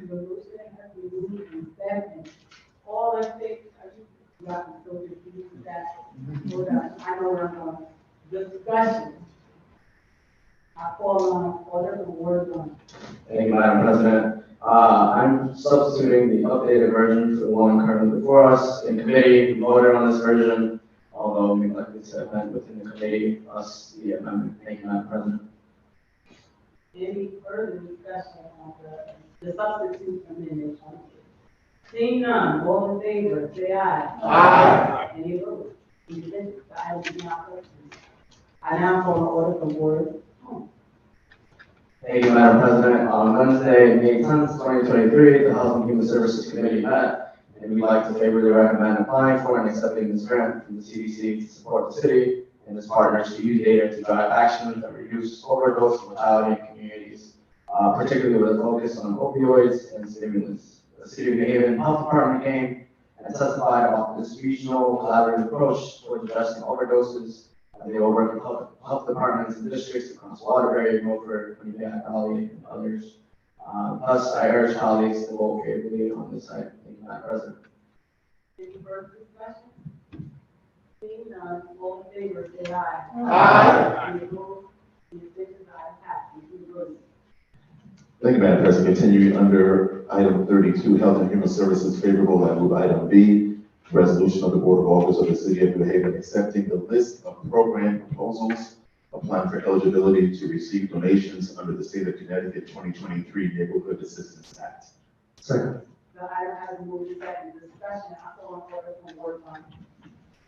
resolution has been moved and second. All in favor, got me so confused with that. Hold on, I know where I'm going. Discussion. I call on order from Ward 1. Thank you, Madam President. I'm substituting the updated version for the one currently before us in committee. We voted on this version, although below, we'd like to amend within the committee, us, the amendment. Thank you, Madam President. Any further discussion on the substitute amendment? Seeing none, all in favor, say aye. Aye. Any opposed? Any abstentions? The item is not approved. I now call an order from Board. Thank you, Madam President. On Wednesday, May 10th, 2023, the Health and Human Services Committee met, and we'd like to favorably recommend applying for and accepting this grant from the CDC to support the city and its partners to use data to drive action that reduce overdose mortality in communities, particularly with a focus on opioids and stimulants. The City of New Haven Health Department came and testified about this regional collaborative approach towards addressing overdoses. They work with health departments and districts across Waterbury, Milford, Quinnipiac Valley, and others. Thus, I urge colleagues to vote favorably on this item. Thank you, Madam President. Any further discussion? Seeing none, all in favor, say aye. Aye. Any opposed? Any abstentions? The item passes. Please vote. Thank you, Madam President. Continuing under item 32, Health and Human Services favorable, I move item B, resolution of the Board of Alders of the City of New Haven accepting the list of program proposals, applying for eligibility to receive donations under the State of Connecticut 2023 Neighborhood Assistance Act. Second. The item has been moved to second discussion. I call an order from Board one.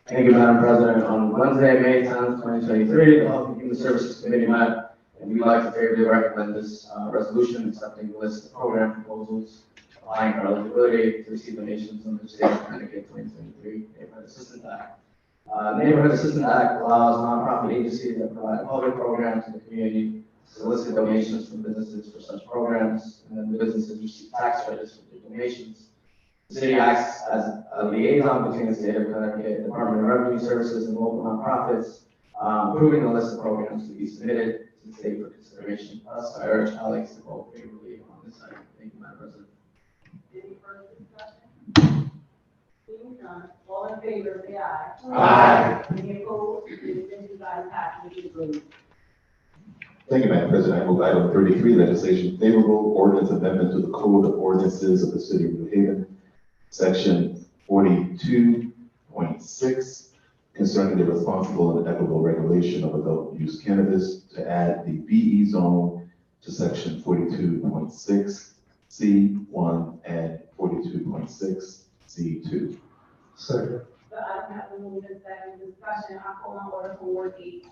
Thank you, Madam President. On Wednesday, May 10th, 2023, the Health and Human Services Committee met, and we'd like to favorably recommend this resolution accepting the list of program proposals, applying for eligibility to receive donations under the State of Connecticut 2023 Neighborhood Assistance Act. The Neighborhood Assistance Act allows nonprofit agencies that provide public programs in the community to solicit donations from businesses for such programs, and then the businesses receive tax credits for their donations. The city acts as a liaison between the State of Connecticut Department of Revenue Services and local nonprofits, approving the list of programs to be submitted to the state for consideration. Thus, I urge colleagues to vote favorably on this item. Thank you, Madam President. Any further discussion? Seeing none, all in favor, say aye. Aye. Any opposed? Any abstentions? The item passes. Please vote. Thank you, Madam President. I move item 33, legislation favorable, ordinance amendment to the Code of Ordinances of the City of New Haven, section 42.6, concerning the responsible and equitable regulation of adult use cannabis, to add the BE zone to section 42.6, C1 and 42.6, C2. Second. The item has been moved in second discussion. I call on order from Ward 8.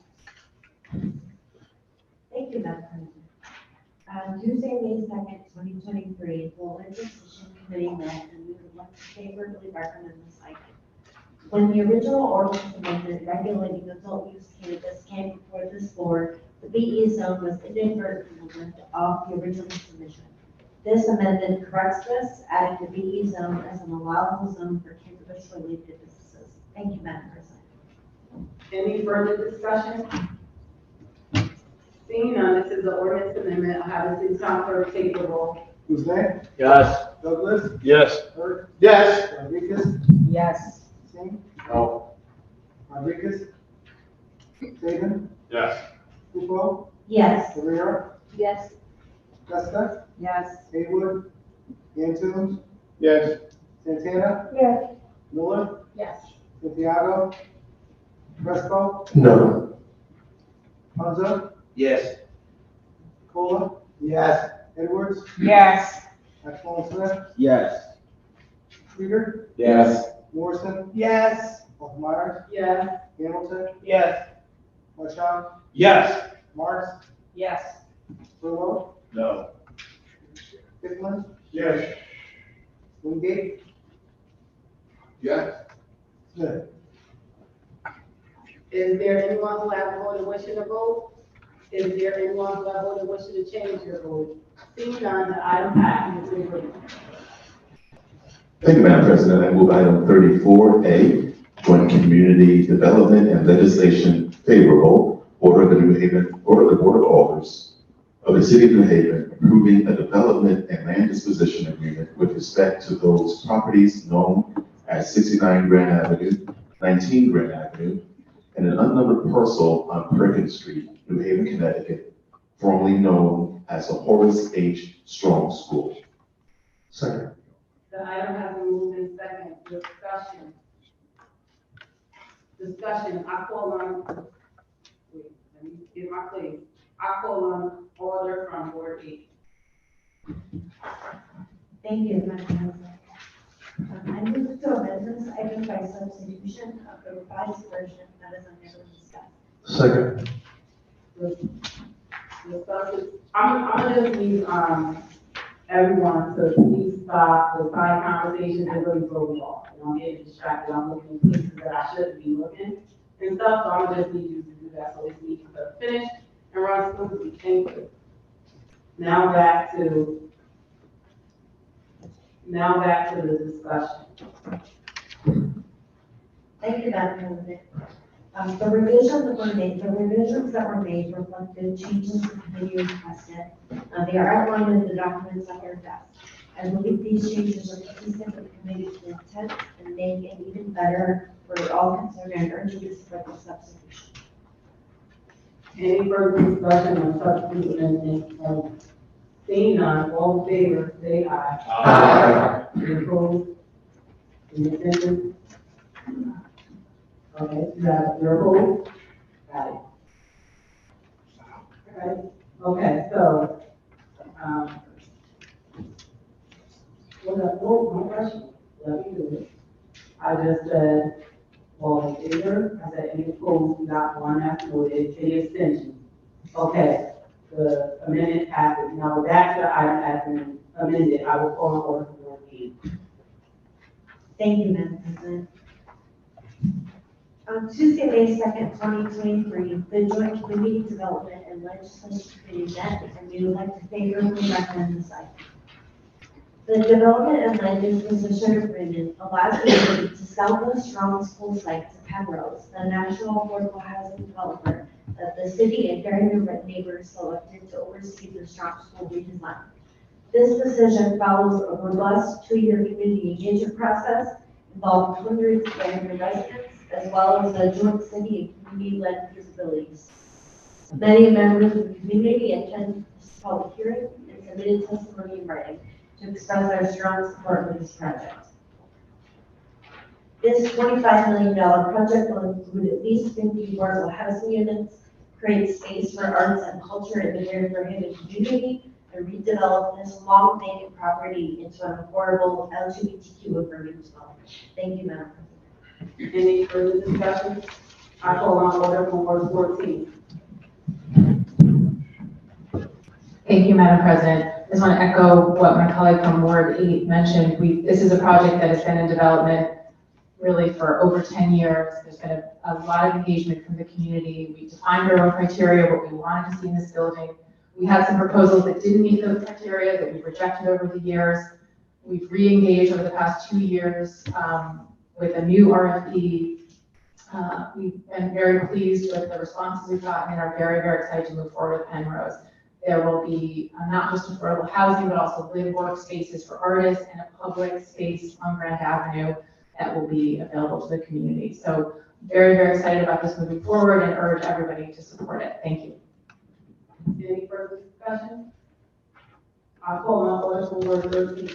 Thank you, Madam President. Tuesday, May 2nd, 2023, the Legislation Committee met and we would like to favorably recommend this item. When the original ordinance amendment regulating adult use cannabis came before this board, the BE zone was inadvertently left off the original submission. This amendment corrects this, adding the BE zone as an allowable zone for cannabis-related businesses. Thank you, Madam President. Any further discussion? Seeing none, this is the ordinance amendment. I have the city council clerk take the roll. Who's that? Yes. Douglas? Yes. Burke? Yes. Rodriguez? Yes. Singh? No. Rodriguez? Saban? Yes. Lupo? Yes. Rivera? Yes. Costa? Yes. Haywood? Antunes? Yes. Santana? Yes. Miller? Yes. Santiago? Fresco? No. Honza? Yes. Cola? Yes. Edwards? Yes. Maxwell Smith? Yes. Streeter? Yes. Morrison? Yes. Myers? Yes. Hamilton? Yes. Marchand? Yes. Marks? Yes. Burlow? No. Hickman? Yes. Wingate? Yes. Smith? Is there anyone who has voted wishing to vote? Is there anyone who has voted wishing to change their vote? Seeing none, the item passes. Please vote. Thank you, Madam President. I move item 34A, joint community development and legislation favorable, order of the Board of Alders of the City of New Haven approving a development and land disposition agreement with respect to those properties known as 69 Grand Avenue, 19 Grand Avenue, and an unnumbered parcel on Perkins Street, New Haven, Connecticut, formerly known as the Horace H. Strong School. Second. The item has been moved in second. Discussion. discussion, I call on, wait, let me get my place. I call on order from Board 8. Thank you, Madam President. I move to a business item by substitution of the revised version that is under discussion. Second. I'm gonna just need, everyone to please stop the side conversation and really throw me off. You know, I'm getting distracted, I'm looking at places that I shouldn't be looking and stuff, so I'm gonna just need you to do that, so this meeting is finished and run smoothly. Thank you. Now back to the discussion. Thank you, Madam President. The revisions that were made reflect the changes the committee requested. They are outlined in the documents on your desk. I believe these changes are consistent with the committee's intent and make it even better for all concerned and urge you to support the substitution. Any further discussion on substitute amendment? Seeing none, all in favor, say aye. Aye. Any opposed? Any abstentions? Okay, you got it, you're opposed? Got it. All right, okay, so, my question, let me do it. I just said, all in favor, I said, any opposed, we got one that's voted, any extension? Okay, the amendment passes. Now, back to the item as been amended, I will call on order for Board 8. Thank you, Madam President. On Tuesday, May 2nd, 2023, the Joint Community Development and Legislation Committee met, and we would like to favorably recommend this item. The Development and Land Disposition Agreement allows the city to sell the strong school site to Penrose, the national affordable housing developer that the city and Gary neighbors selected to oversee the strong school redesign. This decision follows a robust 2-year community engagement process involving hundreds of area residents, as well as a joint city and community-led feasibilities. Many members of the community attended this public hearing and submitted testimony in writing to express our strong support for this project. This $25 million project will include at least 50 affordable housing units, create space for arts and culture in the Fairhaven community, and redevelop this long vacant property into an affordable LGBTQ affirming development. Thank you, Madam President. Any further discussion? I call on order for Ward 14. Thank you, Madam President. I just want to echo what my colleague from Ward 8 mentioned. This is a project that has been in development really for over 10 years. There's been a lot of engagement from the community. We defined our own criteria, what we wanted to see in this building. We had some proposals that didn't meet those criteria that we've rejected over the years. We've re-engaged over the past 2 years with a new RFP. We've been very pleased with the responses we've gotten and are very, very excited to move forward with Penrose. There will be not just affordable housing, but also live work spaces for artists and a public space on Grand Avenue that will be available to the community. So very, very excited about this moving forward and urge everybody to support it. Thank you. Any further discussion? I'll call on order for Ward 13.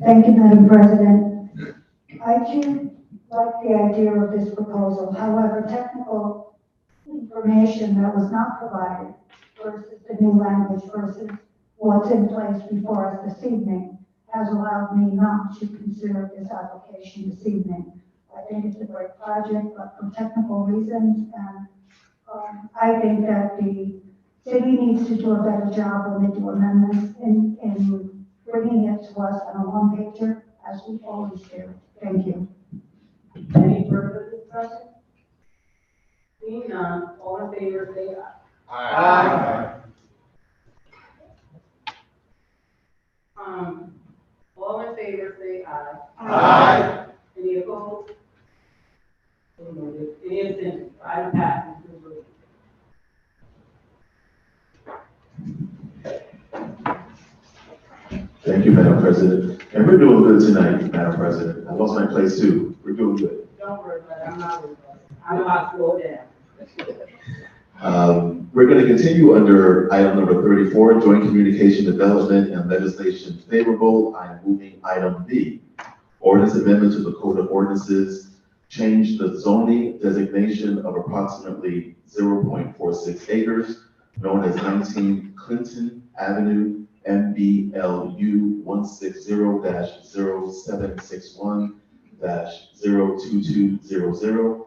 Thank you, Madam President. I do like the idea of this proposal. However, technical information that was not provided versus the new language versus what's in place before us this evening has allowed me not to consider this application this evening. I think it's a great project, but for technical reasons, and I think that the city needs to do a better job when they do amendments in bringing it to us on a one-pager, as we always do. Thank you. Any further discussion? Seeing none, all in favor, say aye. Aye. All in favor, say aye. Aye. Any opposed? Any abstentions? Item passes. Thank you, Madam President. And we're doing good tonight, Madam President. I lost my place too. We're doing good. Don't worry about it, I'm not worried about it. I'm about to slow down. We're going to continue under item number 34, Joint Communication Development and Legislation Favorable. I'm moving item B, Ordinance Amendment to the Code of Ordinances, change the zoning designation of approximately 0.46 acres, known as 19 Clinton Avenue, MBLU 160-0761-02200,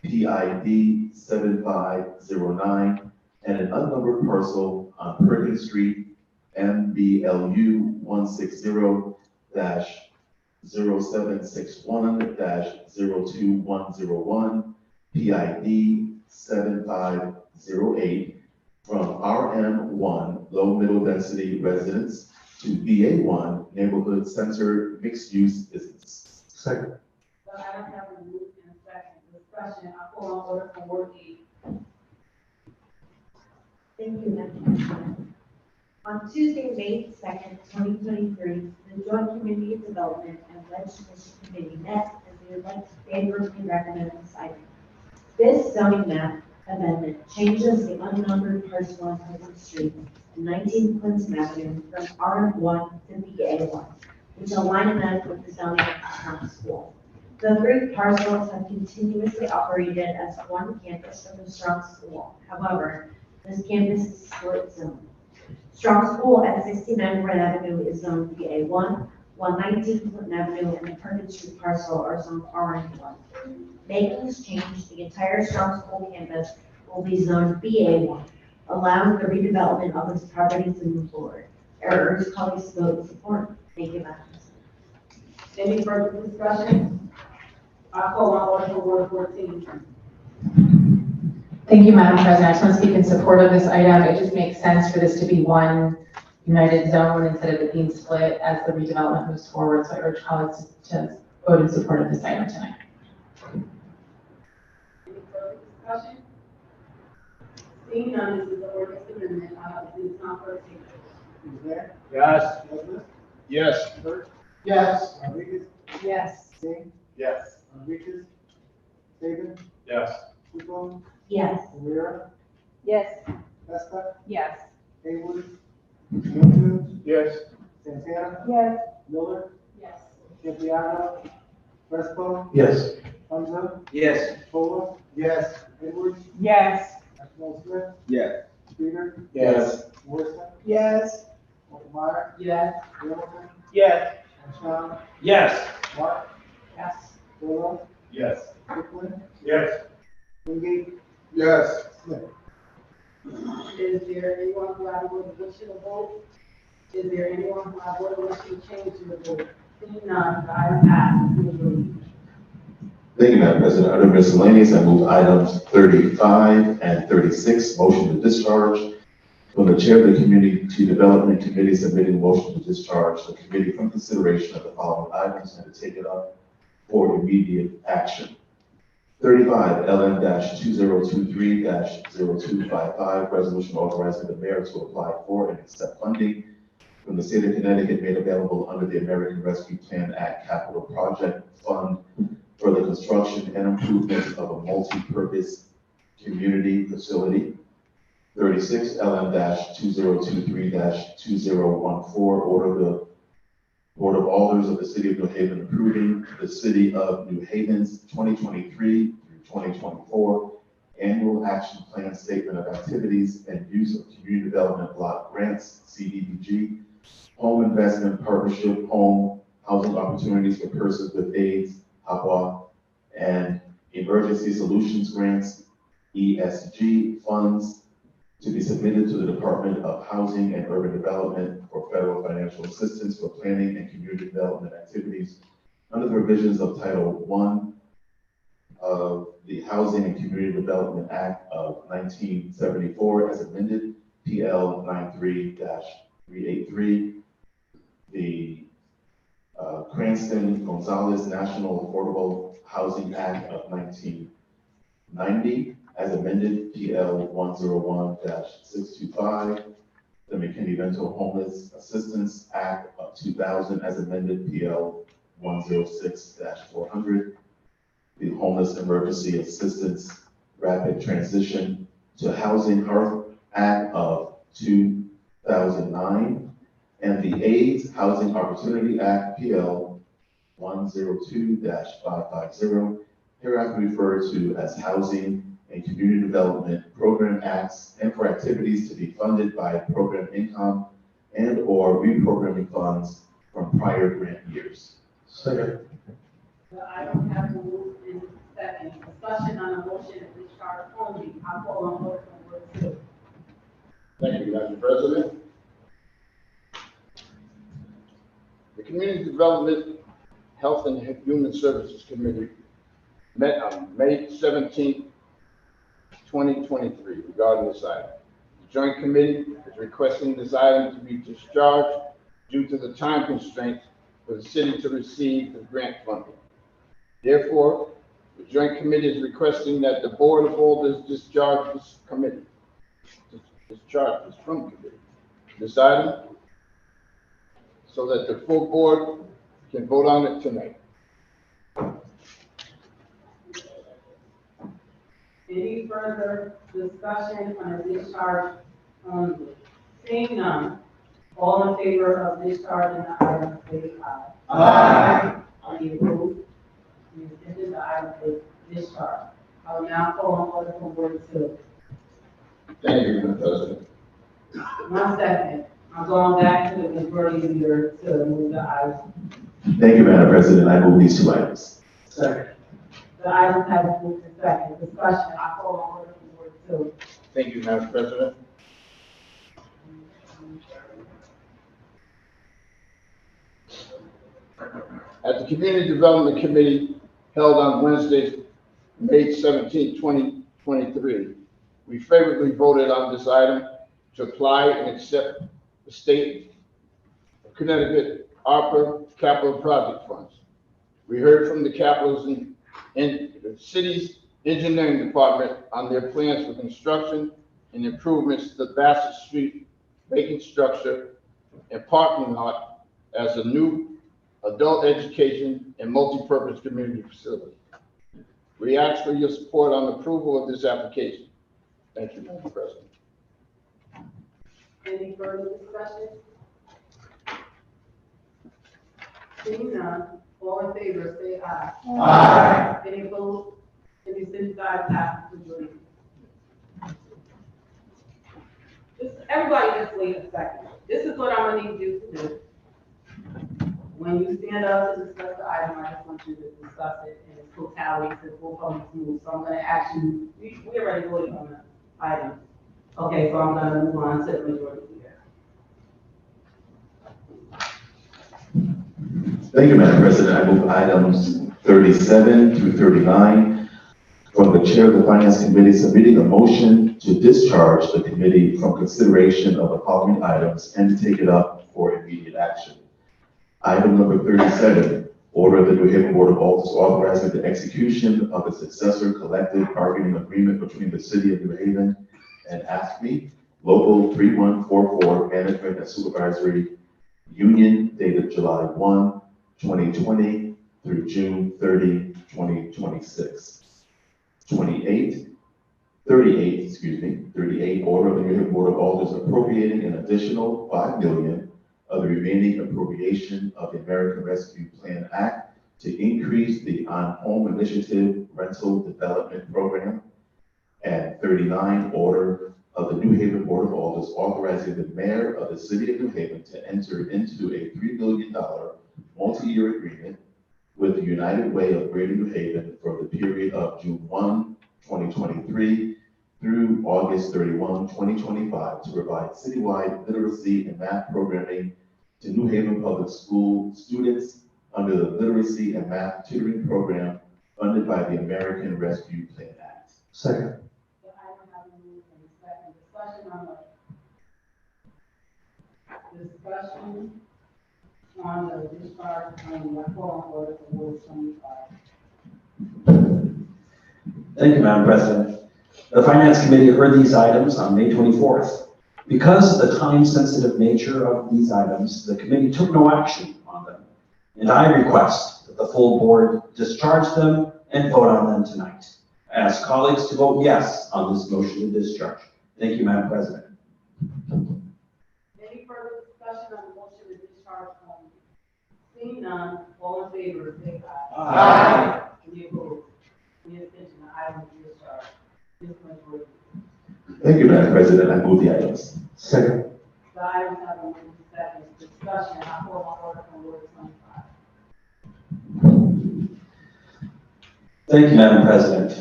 PID 7509, and an unnumbered parcel on Perkins Street, MBLU 160-0761-02101, PID 7508, from RM1 low middle density residence to BA1 neighborhood center mixed use business. Second. So I don't have a move in a second. Discussion, I call on order for Ward 8. Thank you, Madam President. On Tuesday, May 2nd, 2023, the Joint Community Development and Legislation Committee met and they would like to favorably recommend this item. This zoning map amendment changes the unnumbered parcel on Pleasant Street and 19 Clinton Avenue from RM1 to BA1, which align them with the zoning of the town school. The three parcels have continuously operated as one campus for the Strong School. However, this campus is split zone. Strong School at 69 Grand Avenue is zoned BA1, while 19 Clinton Avenue and the Perkins Street parcel are zoned RM1. Making this change, the entire Strong School campus will be zoned BA1, allowing the redevelopment of this property to move forward. I urge colleagues to vote in support. Thank you, Madam President. Any further discussion? I call on order for Ward 14. Thank you, Madam President. I just want to speak in support of this item. It just makes sense for this to be one united zone instead of it being split as the redevelopment moves forward. So I urge colleagues to vote in support of this item tonight. Any further discussion? Seeing none, this is the ordinance amendment. It's not first reading. Who's there? Yes. Douglas? Yes. Burt? Yes. Rodriguez? Yes. Singh? Yes. Enriquez? Saban? Yes. Sisram? Yes. Rivera? Yes. Testa? Yes. Haywood? Johnson? Yes. Santana? Yes. Miller? Yes. Campiano? Fresco? Yes. Hunter? Yes. Tola? Yes. Edwards? Yes. Maxwell Smith? Yes. Peter? Yes. Morrison? Yes. Meyer? Yes. Hamilton? Yes. Sean? Yes. Mark? Yes. Villa? Yes. Strickland? Yes. Wingate? Yes. Smith? Is there anyone who has a wish to vote? Is there anyone who has a wish to change the vote? Seeing none, the item passes. Thank you, Madam President. Under miscellaneous, I move items 35 and 36, motion to discharge. From the chair of the Community Development Committee submitting motion to discharge the committee from consideration of the following items and to take it up for immediate action. 35, LN-2023-0255, resolution authorizing the mayor to apply for and accept funding from the state of Connecticut made available under the American Rescue Plan Act Capital Project Fund for the construction and improvement of a multi-purpose community facility. 36, LN-2023-2014, order the Board of Alders of the City of New Haven approving the City of New Haven's 2023 through 2024 Annual Action Plan Statement of Activities and Use of Community Development Block Grants, CDBG, Home Investment Partnership, Home Housing Opportunities for Persons with AIDS, HAPA, and Emergency Solutions Grants, ESG funds, to be submitted to the Department of Housing and Urban Development for federal financial assistance for planning and community development activities under the provisions of Title I of the Housing and Community Development Act of 1974 as amended, PL 93-383, the Cranston-Gonzalez National Affordable Housing Act of 1990 as amended, PL 101-625, the McKinney-Vento Homeless Assistance Act of 2000 as amended, PL 106-400, the Homeless Emergency Assistance Rapid Transition to Housing Act of 2009, and the AIDS Housing Opportunity Act, PL 102-550, hereafter referred to as Housing and Community Development Program Acts, and for activities to be funded by program income and/or reprogramming funds from prior grant years. Second. I don't have to move in second. Discussion on a motion of discharge only. I'll call on order from word two. Thank you, Madam President. The Community Development, Health and Human Services Committee met on May 17, 2023 regarding this item. The Joint Committee is requesting this item to be discharged due to the time constraints for the city to receive the grant funding. Therefore, the Joint Committee is requesting that the Board of Alders discharge this committee. Discharge this from committee. This item, so that the full board can vote on it tonight. Any further discussion on a discharge only? Seeing none, all in favor of discharging the item, say aye. Aye. Any opposed? This is the item is discharged. I will now call on order from word two. Thank you, Madam President. 1 second. I'm going back to the majority leader to move the item. Thank you, Madam President. I move these two items. Second. The items have been moved to second. Discussion, I call on order from word two. Thank you, Madam President. At the Community Development Committee held on Wednesday, May 17, 2023, we favorably voted on this item to apply and accept the state of Connecticut ARPA capital project funds. We heard from the capitals and the city's engineering department on their plans for construction and improvements to the Bassett Street vacant structure and parking lot as a new adult education and multi-purpose community facility. We ask for your support on approval of this application. Thank you, Madam President. Any further discussion? Seeing none, all in favor, say aye. Aye. Any opposed? Any signify by majority? Everybody just wait a second. This is what I'm gonna need you to do. When you stand up to discuss the item, I just want you to discuss it in its totality, since we'll probably move. So I'm gonna ask you, we already voted on the item. Okay, so I'm gonna move on to the majority leader. Thank you, Madam President. I move items 37 through 39 from the Chair of the Finance Committee submitting a motion to discharge the committee from consideration of the following items and to take it up for immediate action. Item number 37, order of the New Haven Board of Alders authorizing the execution of a successor collective bargaining agreement between the City of New Haven and AFSCME, Local 3144 Management and Supervisory Union, dated July 1, 2020 through June 30, 2026. 38, order of the New Haven Board of Alders appropriating an additional $5 million of the remaining appropriation of the American Rescue Plan Act to increase the On-Home Initiative Rental Development Program. And 39, order of the New Haven Board of Alders authorizing the mayor of the City of New Haven to enter into a $3 million multi-year agreement with the United Way of Greater New Haven for the period of June 1, 2023 through August 31, 2025 to provide citywide literacy and math programming to New Haven Public School students under the Literacy and Math Tutoring Program funded by the American Rescue Plan Act. Second. The item has been moved and second. Discussion on the discussion on the discharge on the call on order for Ward 25. Thank you, Madam President. The Finance Committee heard these items on May 24th. Because of the time-sensitive nature of these items, the committee took no action on them. And I request that the full board discharge them and vote on them tonight. I ask colleagues to vote yes on this motion to discharge. Thank you, Madam President. Any further discussion on the motion to discharge only? Seeing none, all in favor, say aye. Aye. Any opposed? the attention of items discharged. This much work. Thank you, Madam President. I move the items. Second. The items have been moved and seconded. Discussion, I call on order from Ward 25. Thank you, Madam President.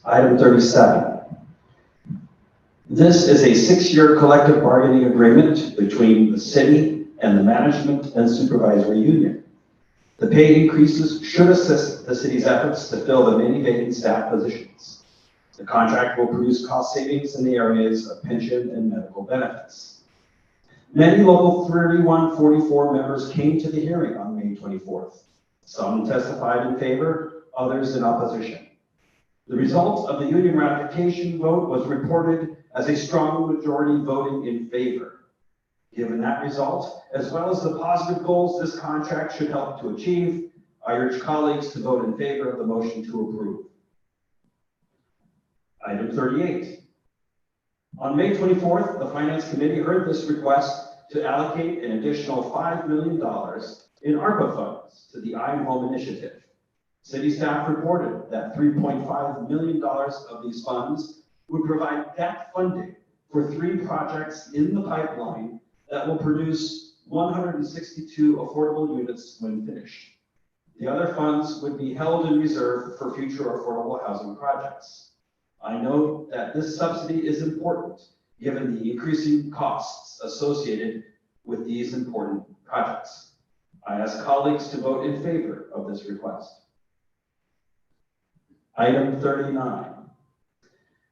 Item 37. This is a 6-year collective bargaining agreement between the city and the management and supervisory union. The pay increases should assist the city's efforts to fill the many vacant staff positions. The contract will produce cost savings in the areas of pension and medical benefits. Many Local 3144 members came to the hearing on May 24th. Some testified in favor, others in opposition. The result of the union ratification vote was reported as a strong majority voting in favor. Given that result, as well as the positive goals this contract should help to achieve, I urge colleagues to vote in favor of the motion to approve. Item 38. On May 24th, the Finance Committee heard this request to allocate an additional $5 million in ARPA funds to the I'm Home initiative. City staff reported that $3.5 million of these funds would provide gap funding for 3 projects in the pipeline that will produce 162 affordable units when finished. The other funds would be held in reserve for future affordable housing projects. I know that this subsidy is important given the increasing costs associated with these important projects. I ask colleagues to vote in favor of this request. Item 39.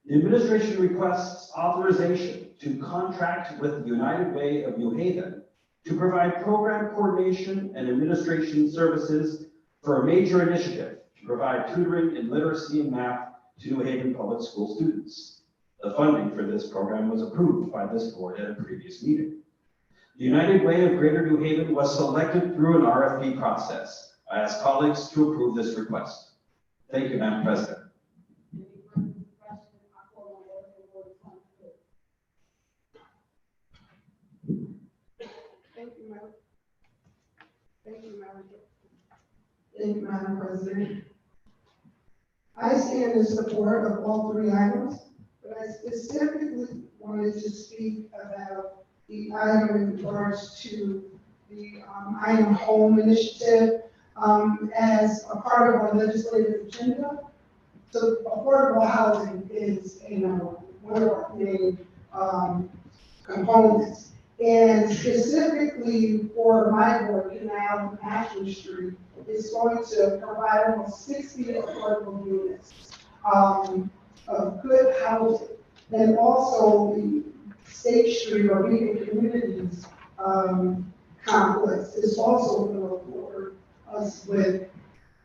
The administration requests authorization to contract with the United Way of New Haven to provide program coordination and administration services for a major initiative to provide tutoring in literacy and math to New Haven public school students. The funding for this program was approved by this board at a previous meeting. The United Way of Greater New Haven was selected through an RFP process. I ask colleagues to approve this request. Thank you, Madam President. Thank you, Madam. Thank you, Madam President. I stand in support of all 3 items, but I specifically wanted to speak about the item in regards to the I'm Home initiative as a part of our legislative agenda. So affordable housing is, one of our main components. And specifically for my board, Canal and Ashley Street, is going to provide almost 60 affordable units of good housing. And also the State Street or Beacon Communities complex is also going to afford us with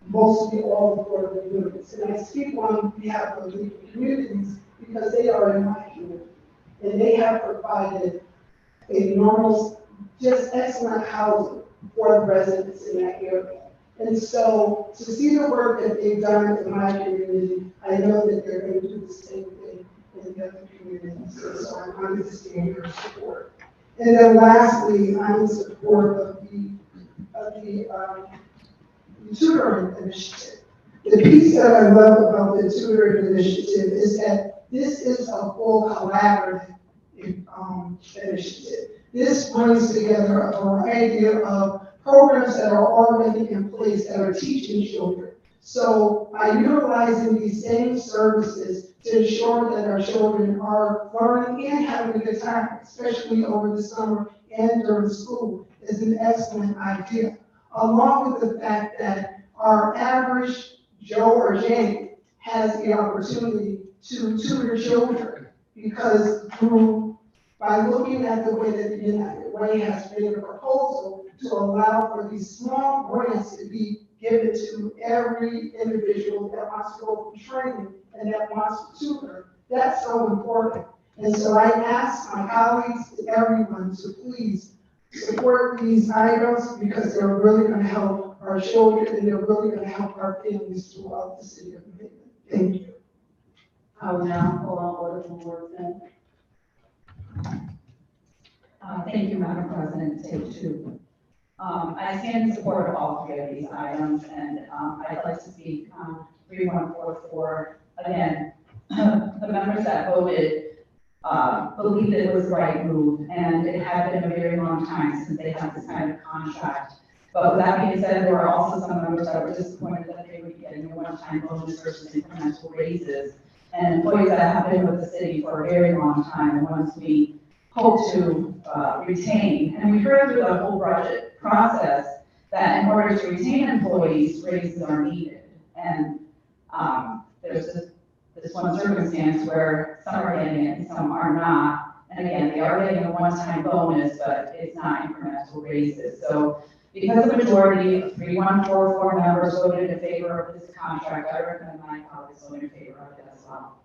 mostly all affordable units. And I speak on behalf of the communities because they are in my community. And they have provided enormous, just excellent housing for the residents in that area. And so to see the work that they've done in my community, I know that they're going to do the same thing in the other communities. So I wanted to stand your support. And then lastly, I'm in support of the tutoring initiative. The piece that I love about the tutoring initiative is that this is a full collaborative initiative. This brings together a variety of programs that are already in place that are teaching children. So by utilizing these same services to ensure that our children are learning and having a good time, especially over the summer and during school, is an excellent idea. Along with the fact that our average Joe or Jane has the opportunity to tutor children because by looking at the way that the United Way has made a proposal to allow for these small grants to be given to every individual that wants to go for training and that wants to tutor, that's so important. And so I ask my colleagues and everyone to please support these items because they're really going to help our children and they're really going to help our families throughout the city of New Haven. Thank you. I will now call on order from Ward 10. Thank you, Madam President. Take 2. I stand in support of all three of these items, and I'd like to speak on 3144. Again, the members that voted believed it was the right move, and it had been a very long time since they had this kind of contract. But with that being said, there were also some members that were disappointed that they would be getting a one-time bonus versus incremental raises. And employees that have been with the city for a very long time, and ones we hope to retain. And we heard through the whole budget process that in order to retain employees, raises are needed. And there's this one circumstance where some are getting it and some are not. And again, they are getting a one-time bonus, but it's not incremental raises. So because the majority of 3144 members voted in favor of this contract, I recommend my colleagues vote in favor of it as well.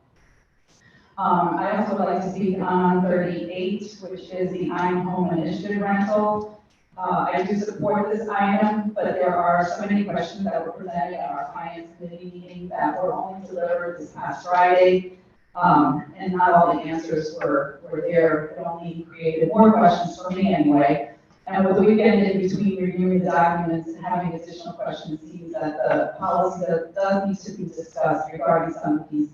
I also would like to speak on 38, which is the I'm Home Initiative rental. I do support this item, but there are so many questions that were presented at our finance committee meeting that were only delivered this past Friday. And not all the answers were there. It only created more questions for me anyway. And with the weekend in between reviewing the documents and having additional questions, it seems that the policy that does need to be discussed regarding some of these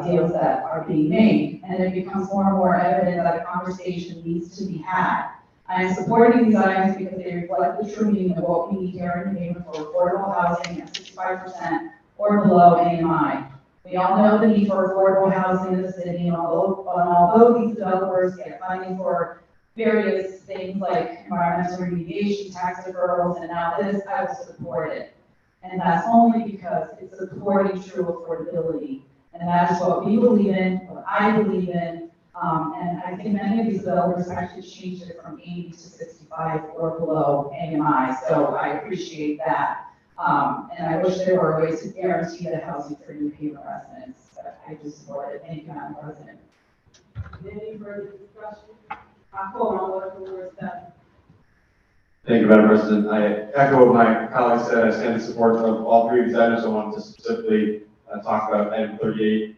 deals that are being made. And it becomes more and more evident that a conversation needs to be had. I am supporting these items because they reflect the true meaning of what we need here in New Haven for affordable housing at 65% or below AMI. We all know the need for affordable housing in the city, and although these developers get funding for various things like environmental remediation, tax deferrals, and now this, I will support it. And that's only because it's supporting true affordability. And that is what we believe in, what I believe in. And I think many of these developers actually changed it from 80 to 65 or below AMI. So I appreciate that. And I wish there were ways to guarantee the housing for New Haven residents. But I do support it. Thank you, Madam President. Any further discussion? I call on order for word 7. Thank you, Madam President. I echo what my colleagues said. I stand in support of all three of these items. I wanted to specifically talk about item 38.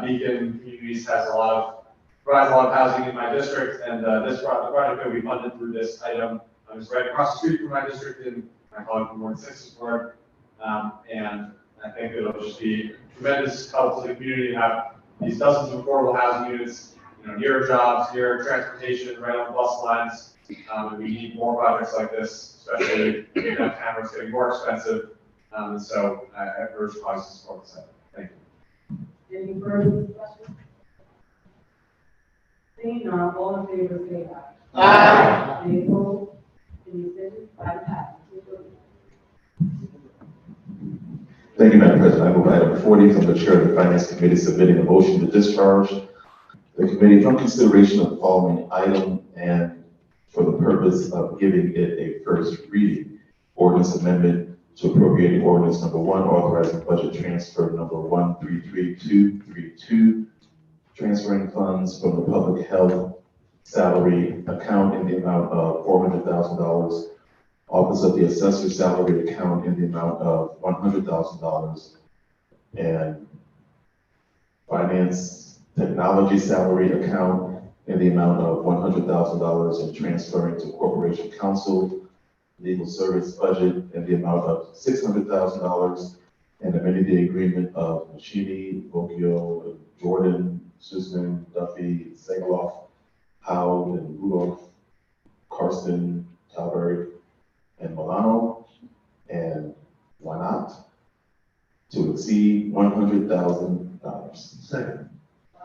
Beacon Communities provides a lot of housing in my district, and the project will be funded through this item. It's right across the street from my district, and my colleague from Ward 6 support. And I think it'll just be tremendous help to the community to have these dozens of affordable housing units, near jobs, near transportation, right on bus lines. And we need more projects like this, especially downtown where it's getting more expensive. And so I urge colleagues to support this item. Thank you. Any further discussion? Seeing none, all in favor, say aye. Aye. Any opposed? Any abstentions? Item passes. Thank you, Madam President. I move item 40 from the Chair of the Finance Committee submitting a motion to discharge the committee from consideration of the following item and for the purpose of giving it a first reading. Ordinance amendment to appropriating ordinance number 1, authorizing budget transfer number 133232, transferring funds from the public health salary account in the amount of $400,000, Office of the Assessor salary account in the amount of $100,000, and Finance Technology salary account in the amount of $100,000, and transferring to Corporation Counsel Legal Service budget in the amount of $600,000, and amending the agreement of Machini, Bocchio, Jordan, Sussman, Duffy, Segaloff, Howard, and Rudolph, Karsten, Talberg, and Milano, and why not, to exceed $100,000. Second.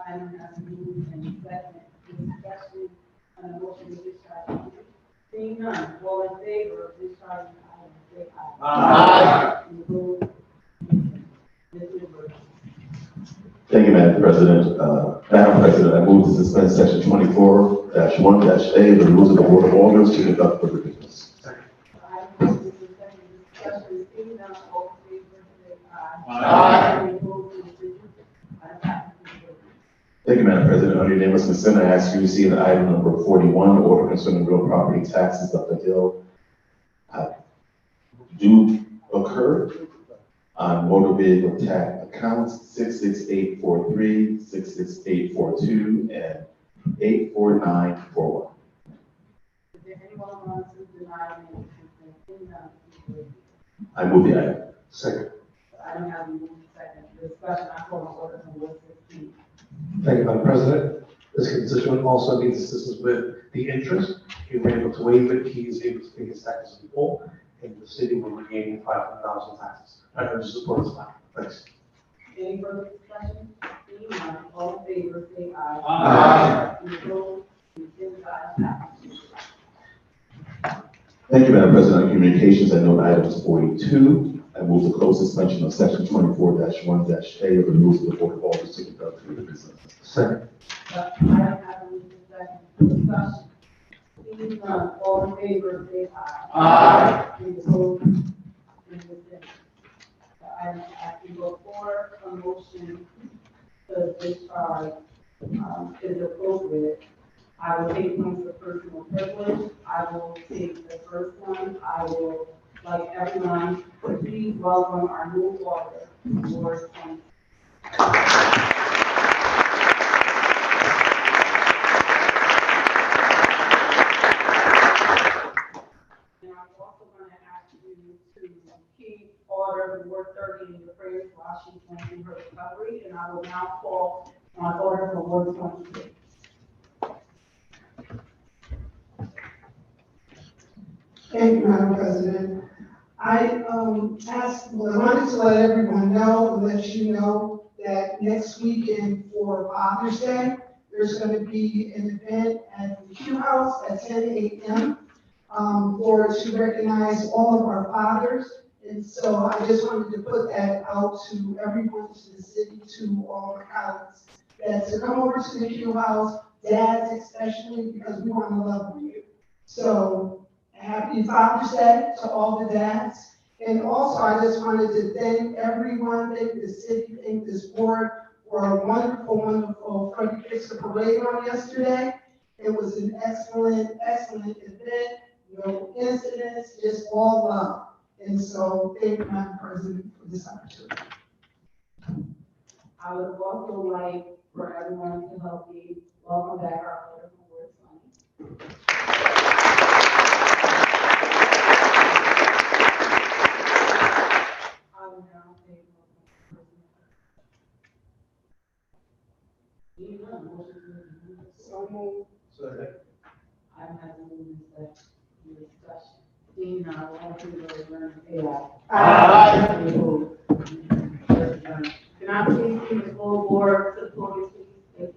Item has been moved and seconded. Discussion on the motion to discharge. Seeing none, all in favor of discharging the item, say aye. Aye. Any opposed? Mr. Burke. Thank you, Madam President. Madam President, I move to suspend section 24-1-A of the rules of the Board of Alders to conduct further business. Item has been seconded. Discussion. Seeing none, all in favor, say aye. Aye. Any opposed? Item passes. Thank you, Madam President. Under unanimous consent, I ask you to see the item number 41, order concerning real property taxes up the hill do occur on motor vehicle tax accounts 66843, 66842, and 84941. Is there anyone who wants to deny the motion? I move the item. Second. I don't have any second discussion. I call on order from Ward 16. Thank you, Madam President. This constituent also needs assistance with the interest. He was able to waive it. He is able to pay his taxes in full, and the city will regain $500,000 in taxes. I urge the support of this matter. Thanks. Any further discussion? Seeing none, all in favor, say aye. Aye. Any opposed? Any abstentions? Thank you, Madam President. On communications, I note items 42. I move to close suspension of section 24-1-A of the rules of the Board of Alders to conduct further business. Second. I don't have any second discussion. Seeing none, all in favor, say aye. Aye. Any opposed? Any abstentions? I'm asking for a motion to discharge, is appropriate. I will take points of personal privilege. I will take the first one. I will, like everyone, please welcome our new author, Board 20. And I'm also going to ask you to keep order Ward 30 in your prayers while she's going through her recovery. And I will now call on order for Ward 26. Thank you, Madam President. I wanted to let everyone know, and let you know, that next weekend for Father's Day, there's going to be an event at the Q House at 10 a.m. To recognize all of our fathers. And so I just wanted to put that out to everyone, to the city, to all my colleagues, that to come over to the Q House, dads especially, because we want to love on you. So happy Father's Day to all the dads. And also, I just wanted to thank everyone, thank the city, thank this board for a wonderful, wonderful Freddie Fixer parade on yesterday. It was an excellent, excellent event. No incidents, just all love. And so, thank you, Madam President, for this opportunity. I would also like for everyone to help me welcome back our Ward 20. I will now take So moved. I'm having a discussion. Seeing none, all in favor, say aye. Aye. Any opposed? Can I please see the full board support, please?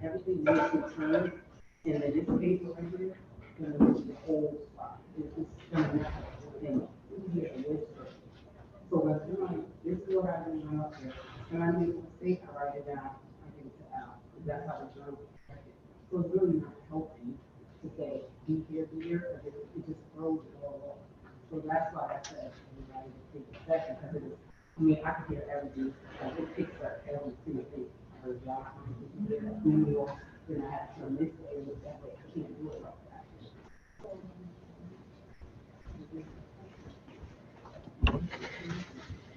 Everything needs to turn, and then this paper right here, gonna reach the whole spot. It's gonna happen. So when doing, this is what I do up here, and I make a mistake, I write it down, I give it to Al, that's how the journal. So it's really not helping to say, be here, because it just throws it all off. So that's why I said, everybody take a second, because it is, I mean, I can hear everything, like, it picks up every single thing. New York, then I have to turn this